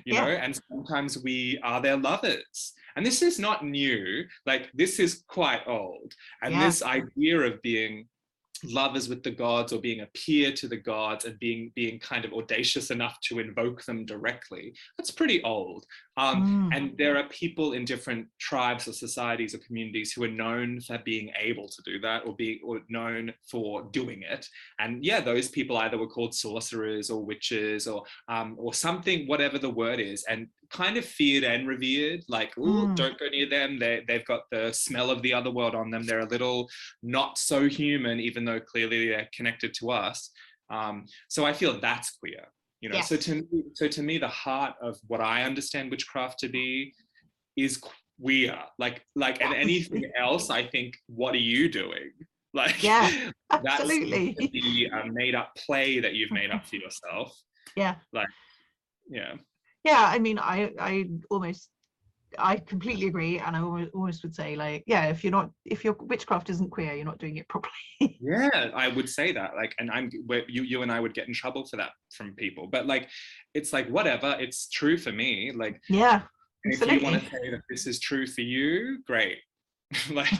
and sometimes we are their lovers. And this is not new, like, this is quite old. And this idea of being lovers with the gods, or being a peer to the gods, and being kind of audacious enough to invoke them directly, that's pretty old. And there are people in different tribes or societies or communities who are known for being able to do that, or known for doing it. And those people either were called sorcerers or witches, or something, whatever the word is, and kind of feared and revered. Like, don't go near them. They've got the smell of the other world on them. They're a little not so human, even though clearly they're connected to us. So I feel that's queer, you know. Yes. So to me, the heart of what I understand witchcraft to be is queer. And anything else, I think, what are you doing? Like, yeah, that seems absolutely. to be a made-up play that you've made up for yourself. Yeah. Like, yeah. Yeah, I mean, I completely agree, and I almost would say, like, yeah, if your witchcraft isn't queer, you're not doing it properly. Yeah, I would say that. Like, and you and I would get in trouble for that from people. But like, it's like, whatever, it's true for me. Like, Yeah, and if you want to say that this is true for you, great. like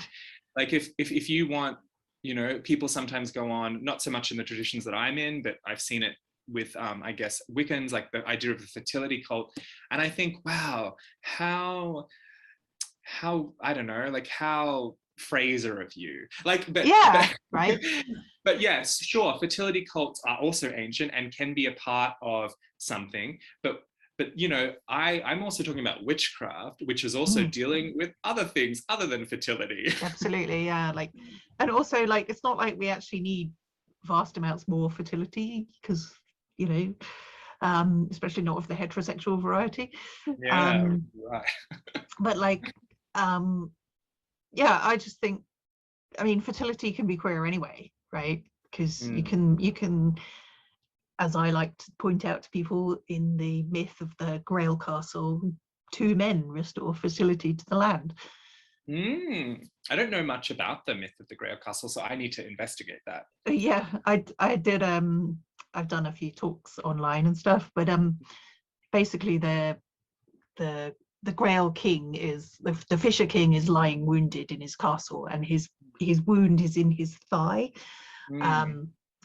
if you want, you know, people sometimes go on, not so much in the traditions that I'm in, but I've seen it with I guess Wiccans, like the idea of the fertility cult. And I think, wow, how I don't know, like, how Fraser of you, like, yeah, right. but yes, sure, fertility cults are also ancient and can be a part of something, but you know, I'm also talking about witchcraft, which is also dealing with other things other than fertility. Absolutely, yeah. Like, and also, like, it's not like we actually need vast amounts more fertility, because, you know, especially not of the heterosexual variety. Yeah, right. But like, yeah, I just think, I mean, fertility can be queer anyway, right? Because you can, as I like to point out to people, in the myth of the Grail Castle, 2 men restore fertility to the land. I don't know much about the myth of the Grail Castle, so I need to investigate that. Yeah, I did. I've done a few talks online and stuff, but basically the Grail King is the Fisher King is lying wounded in his castle, and his wound is in his thigh,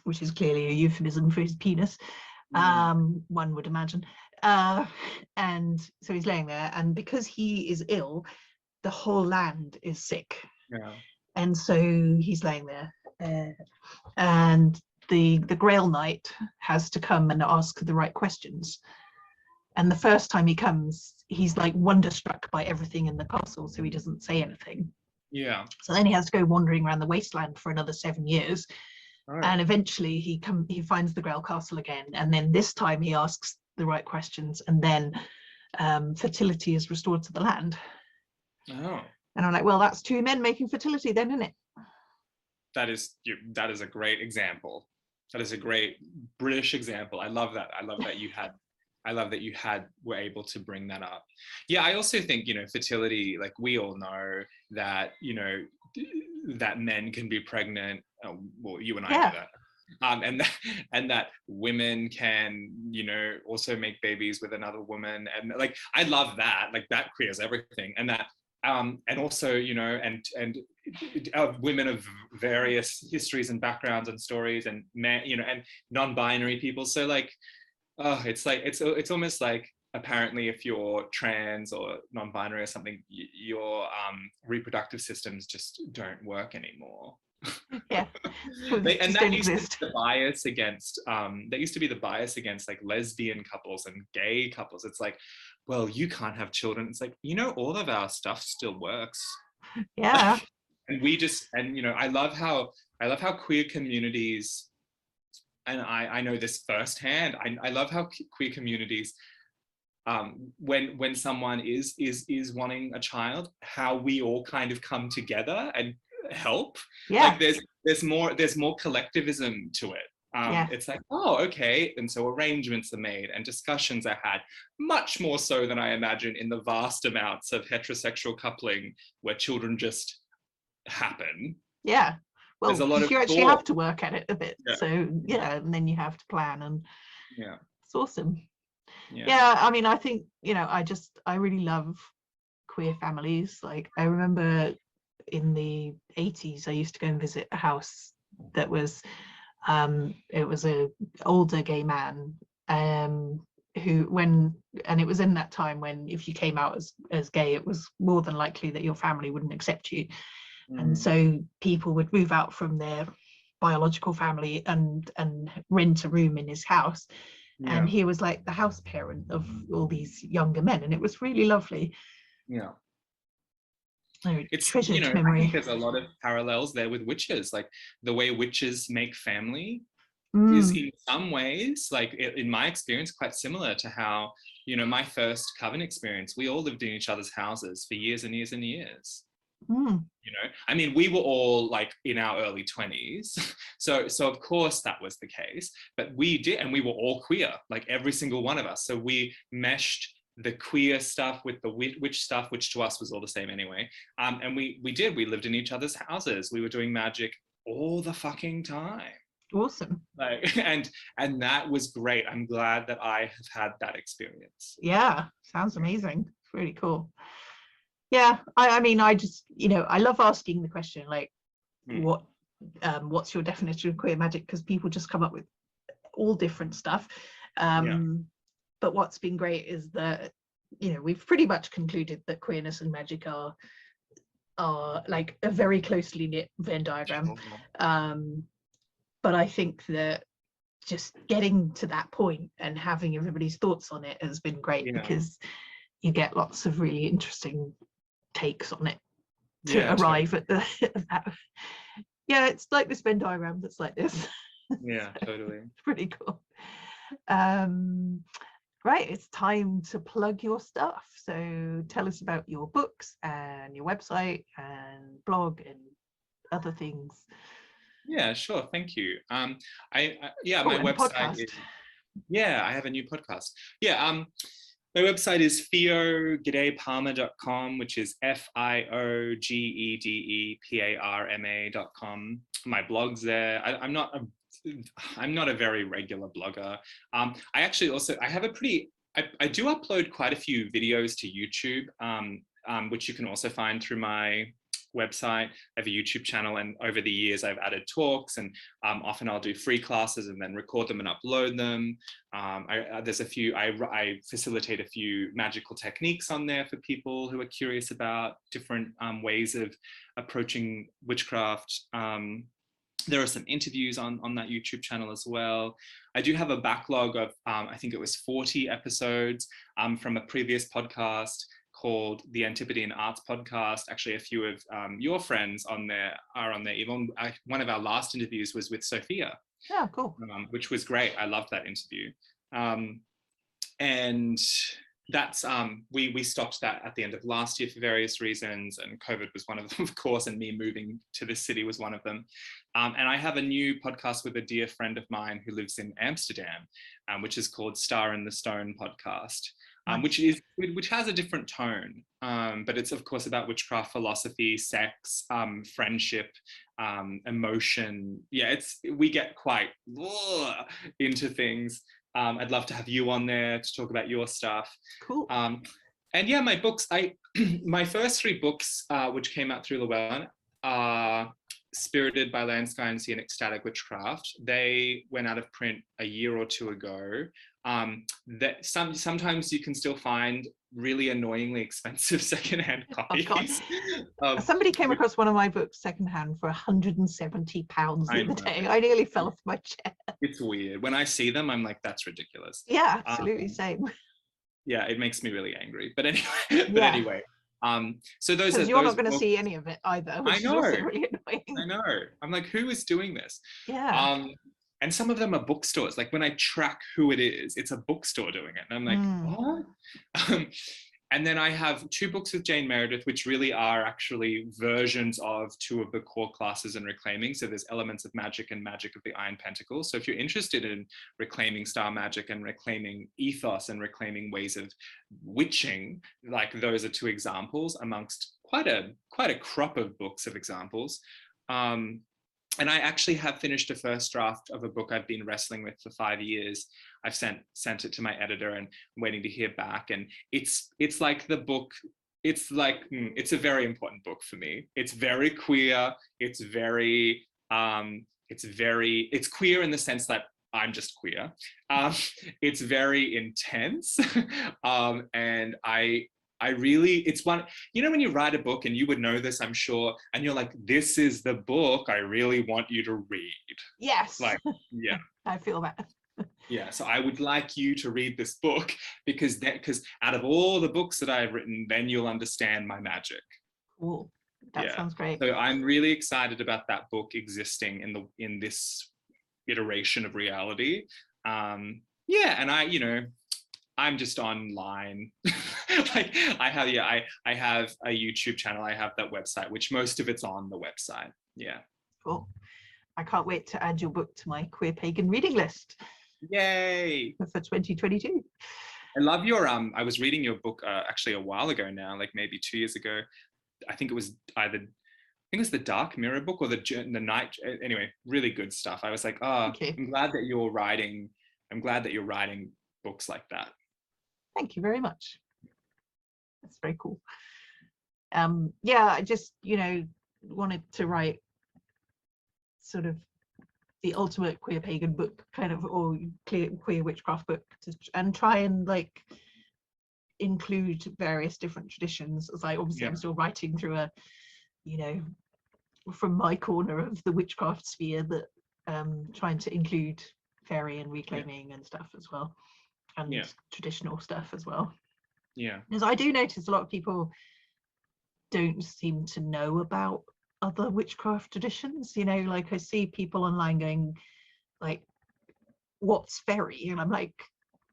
which is clearly a euphemism for his penis. One would imagine. And so he's laying there, and because he is ill, the whole land is sick. Yeah. And so he's laying there, and the Grail Knight has to come and ask the right questions. And the first time he comes, he's like wonderstruck by everything in the castle, so he doesn't say anything. Yeah. So then he has to go wandering around the wasteland for another 7 years. Right. And eventually he finds the Grail Castle again, and then this time he asks the right questions, and then fertility is restored to the land. Oh. And I'm like, well, that's 2 men making fertility then, isn't it? That is a great example. That is a great British example. I love that. I love that you were able to bring that up. Yeah, I also think, you know, fertility, like, we all know that, you know, that men can be pregnant. Well, you and I know that. And that women can, you know, also make babies with another woman. And like, I love that. Like, that queers everything. And that, and also, you know, and women of various histories and backgrounds and stories, and men, you know, and non-binary people. So like, it's like, it's almost like, apparently, if you're trans or non-binary or something, your reproductive systems just don't work anymore. Yeah. And that used to be the bias against like lesbian couples and gay couples. It's like, well, you can't have children. It's like, you know, all of our stuff still works. Yeah. And we just, and you know, I love how queer communities, and I know this firsthand, I love how queer communities, when someone is wanting a child, how we all kind of come together and help. Yeah. Like, there's more collectivism to it. It's like, oh, okay. And so arrangements are made and discussions are had, much more so than I imagine in the vast amounts of heterosexual coupling where children just happen. Yeah. Well, you actually have to work at it a bit. Yeah. So yeah, and then you have to plan, and yeah, it's awesome. Yeah, I mean, I think, you know, I really love queer families. Like, I remember in the 80s, I used to go and visit a house that was, it was a older gay man, and it was in that time when if you came out as gay, it was more than likely that your family wouldn't accept you. And so people would move out from their biological family and rent a room in his house. Yeah. And he was like the house parent of all these younger men, and it was really lovely. Yeah. It's treasured, you know, memory. I think there's a lot of parallels there with witches, like the way witches make family. is Mm. in some ways, like in my experience, quite similar to how, you know, my first coven experience, we all lived in each other's houses for years and years and years. Mm. You know, I mean, we were all like in our early 20s. So of course that was the case, but we did, and we were all queer, like every single one of us. So we meshed the queer stuff with the witch stuff, which to us was all the same anyway. And we lived in each other's houses. We were doing magic all the fucking time. Awesome. Like, and that was great. I'm glad that I have had that experience. Yeah, sounds amazing. It's really cool. Yeah, I mean, I just, you know, I love asking the question, like, what's your definition of queer magic? Because people just come up with all different stuff. But what's been great is that, you know, we've pretty much concluded that queerness and magic are like a very closely knit Venn diagram. But I think that just getting to that point and having everybody's thoughts on it has been great, because you get lots of really interesting takes on it to arrive at the that. Yeah, it's like this Venn diagram that's like this. Yeah, totally. It's pretty cool. Right, it's time to plug your stuff. So tell us about your books and your website and blog and other things. Yeah, sure. Thank you. My website is, I have a new podcast. My website is fiogedeparma.com, which is FIOGEDEPARMA.com. My blog's there. I'm not a very regular blogger. I do upload quite a few videos to YouTube, which you can also find through my website. I have a YouTube channel, and over the years I've added talks, and often I'll do free classes and then record them and upload them. I facilitate a few magical techniques on there for people who are curious about different ways of approaching witchcraft. There are some interviews on that YouTube channel as well. I do have a backlog of, I think it was 40 episodes from a previous podcast called the Antipodean Arts Podcast. Actually, a few of your friends are on there. Even one of our last interviews was with Sophia. Yeah, cool. Which was great. I loved that interview. And that's we stopped that at the end of last year for various reasons, and COVID was one of them, of course, and me moving to this city was one of them. And I have a new podcast with a dear friend of mine who lives in Amsterdam, which is called Star in the Stone Podcast. Which has a different tone, but it's of course about witchcraft, philosophy, sex, friendship, emotion. Yeah, we get quite into things. I'd love to have you on there to talk about your stuff. Cool. And yeah, my books. My first 3 books, which came out through Llewellyn, are Spirited by Land, Sky and Sea and Ecstatic Witchcraft. They went out of print a year or 2 ago. That sometimes you can still find really annoyingly expensive secondhand copies. Somebody came across one of my books secondhand for £170 the other day. I nearly fell off my chair. It's weird. When I see them, I'm like, that's ridiculous. Yeah, absolutely, same. Yeah, it makes me really angry. But anyway, so those are, you're not going to see any of it either, which I know. is also really annoying. I know. I'm like, who is doing this? Yeah. And some of them are bookstores. Like when I track who it is, it's a bookstore doing it. And I'm like, what? And then I have 2 books with Jane Meredith, which really are actually versions of 2 of the core classes in reclaiming. So there's elements of magic and magic of the Iron Pentacle. So if you're interested in reclaiming star magic and reclaiming ethos and reclaiming ways of witching, like those are 2 examples amongst quite a crop of books of examples. And I actually have finished a first draft of a book I've been wrestling with for 5 years. I've sent it to my editor and I'm waiting to hear back. And it's like the book, it's a very important book for me. It's very queer. It's queer in the sense that I'm just queer. It's very intense. And it's one, when you write a book, and you would know this, I'm sure, and you're like, this is the book I really want you to read. Yes. Like, yeah. I feel that. Yeah, so I would like you to read this book because out of all the books that I've written, then you'll understand my magic. Cool. That sounds great. So I'm really excited about that book existing in this iteration of reality. Yeah, and I'm just online. Like I have a YouTube channel, I have that website, which most of it's on the website. Yeah. Cool. I can't wait to add your book to my Queer Pagan reading list. Yay. For 2022. I love your I was reading your book actually a while ago now, like maybe 2 years ago. I think it was the Dark Mirror book or the Night. Anyway, really good stuff. I was like, oh, I'm glad that you're writing books like that. Thank you very much. That's very cool. Yeah, I just, wanted to write sort of the ultimate queer pagan book, kind of, or queer witchcraft book, and try and like include various different traditions. As obviously I'm still writing through a, from my corner of the witchcraft sphere, that trying to include fairy and reclaiming and stuff as well, and traditional stuff as well. Yeah, because I do notice a lot of people don't seem to know about other witchcraft traditions. Like I see people online going like, what's fairy? And I'm like,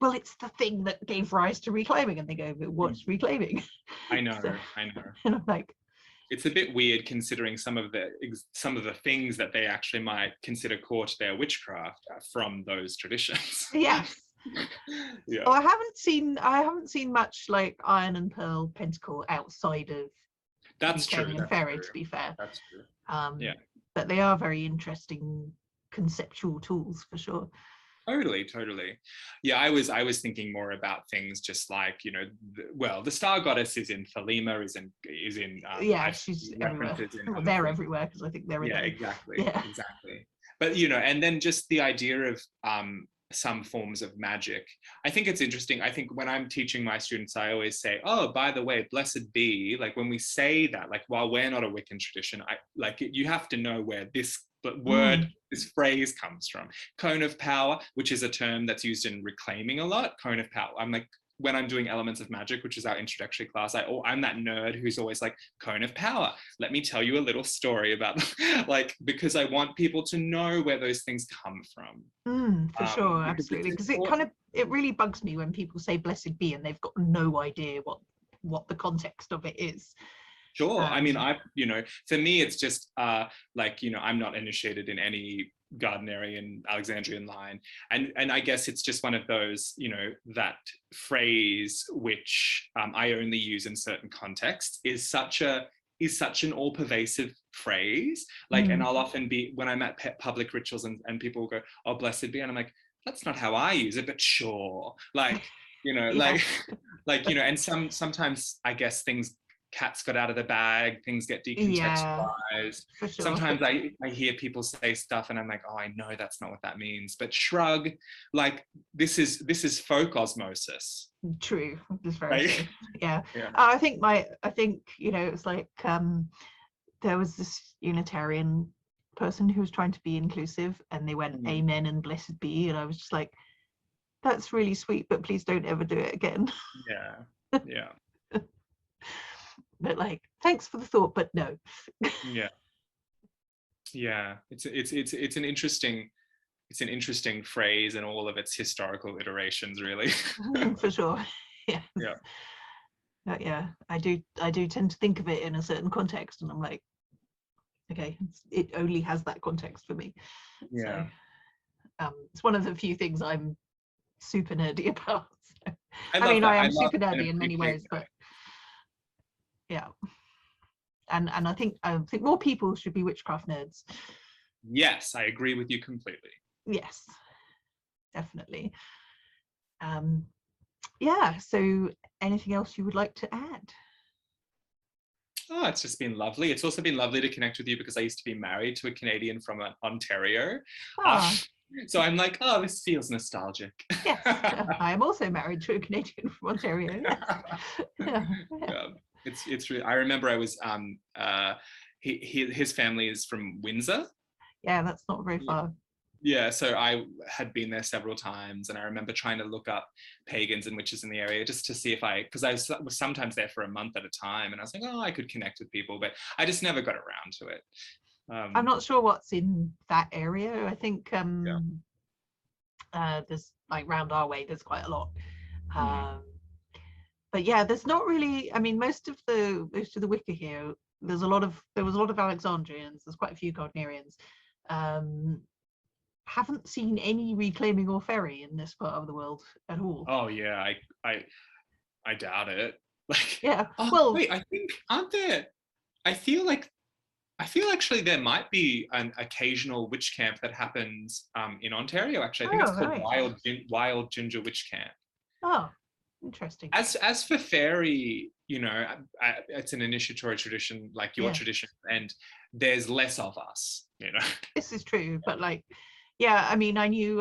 well, it's the thing that gave rise to reclaiming. And they go, but what's reclaiming? I know. And I'm like, it's a bit weird considering some of the things that they actually might consider core to their witchcraft from those traditions. Yes. Yeah. Well, I haven't seen much like Iron and Pearl Pentacle outside of reclaiming and fairy, to be fair. That's true. But they are very interesting conceptual tools for sure. Totally. Yeah, I was thinking more about things just like, the star goddess is in Thelema, is in she's everywhere. They're everywhere because I think they're in there. Exactly. But and then just the idea of some forms of magic. I think it's interesting. I think when I'm teaching my students, I always say, oh, by the way, blessed be, like when we say that, like while we're not a Wiccan tradition, you have to know where this word, this phrase comes from. Cone of power, which is a term that's used in reclaiming a lot. Cone of power. I'm like, when I'm doing elements of magic, which is our introductory class, I'm that nerd who's always like, cone of power. Let me tell you a little story about, because I want people to know where those things come from. For sure, absolutely. Because it really bugs me when people say blessed be and they've got no idea what the context of it is. Sure. I mean, for me, it's just I'm not initiated in any Gardnerian Alexandrian line, and I guess it's just one of those, that phrase which I only use in certain contexts is such an all-pervasive phrase. And I'll often be, when I'm at public rituals and people will go, oh, blessed be, and I'm like, that's not how I use it, but sure. And sometimes I guess cats got out of the bag, things get decontextualized. For sure. Sometimes I hear people say stuff and I'm like, oh, I know that's not what that means, but shrug, this is folk osmosis. True. It's very true. Yeah. I think it's like there was this Unitarian person who was trying to be inclusive and they went amen and blessed be, and I was just like, that's really sweet, but please don't ever do it again. Yeah. But thanks for the thought, but no. It's an interesting phrase and all of its historical iterations, really. For sure. I do tend to think of it in a certain context, and I'm like, okay, it only has that context for me. So, it's one of the few things I'm super nerdy about. So. I am super nerdy in many ways, but and I think more people should be witchcraft nerds. Yes, I agree with you completely. Yes, definitely. So anything else you would like to add? Oh, it's just been lovely. It's also been lovely to connect with you because I used to be married to a Canadian from Ontario. So I'm like, oh, this feels nostalgic. Yes, I am also married to a Canadian from Ontario. It's really, I remember I was his family is from Windsor. Yeah, that's not very far. Yeah, so I had been there several times, and I remember trying to look up pagans and witches in the area just to see because I was sometimes there for a month at a time, and I was like, oh, I could connect with people, but I just never got around to it. I'm not sure what's in that area. I think there's like round our way, there's quite a lot. But yeah, there's not really. I mean, most of the Wicked here, there was a lot of Alexandrians. There's quite a few Gardnerians. Haven't seen any reclaiming or ferry in this part of the world at all. Oh yeah, I doubt it. Like, yeah. Well, wait, I think, aren't there? I feel actually there might be an occasional witch camp that happens in Ontario. Actually, I think it's called Wild Ginger Witch Camp. Oh, interesting. As for fairy, you know, it's an initiatory tradition like your tradition, and there's less of us, you know. This is true, but like, yeah, I mean, I knew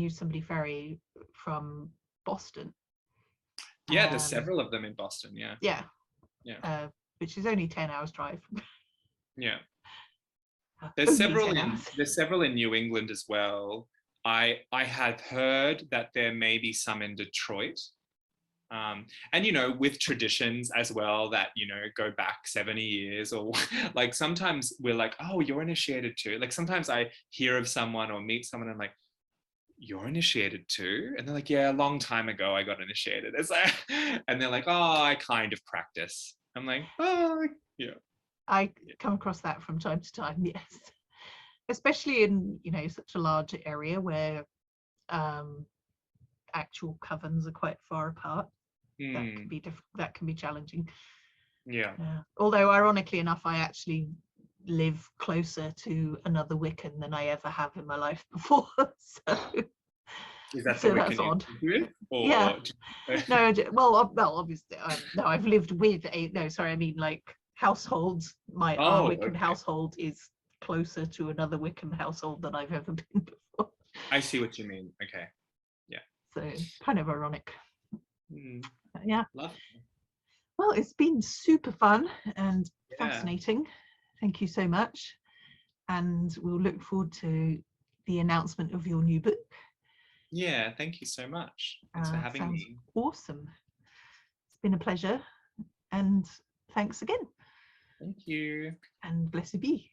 somebody fairy from Boston. Yeah, there's several of them in Boston. Yeah. Which is only 10 hours drive. Yeah. There's several in New England as well. I have heard that there may be some in Detroit. And, you know, with traditions as well that, you know, go back 70 years or like sometimes we're like, oh, you're initiated too. Like sometimes I hear of someone or meet someone and I'm like, you're initiated too? And they're like, yeah, a long time ago I got initiated. It's like, and they're like, oh, I kind of practice. I'm like, oh, yeah. I come across that from time to time, yes. Especially in, you know, such a large area where actual covens are quite far apart. That can be that can be challenging. Yeah. Although ironically enough, I actually live closer to another Wiccan than I ever have in my life before. So is that the Wiccan that's odd? With, or yeah. No, well, obviously, no, I've lived with like households. Our Wiccan household is closer to another Wiccan household than I've ever been before. I see what you mean. Okay. Yeah. So kind of ironic. Yeah. Lovely. Well, it's been super fun and fascinating. Thank you so much. And we'll look forward to the announcement of your new book. Yeah, thank you so much. Thanks for having me. Awesome. It's been a pleasure. And thanks again. Thank you. And blessed be.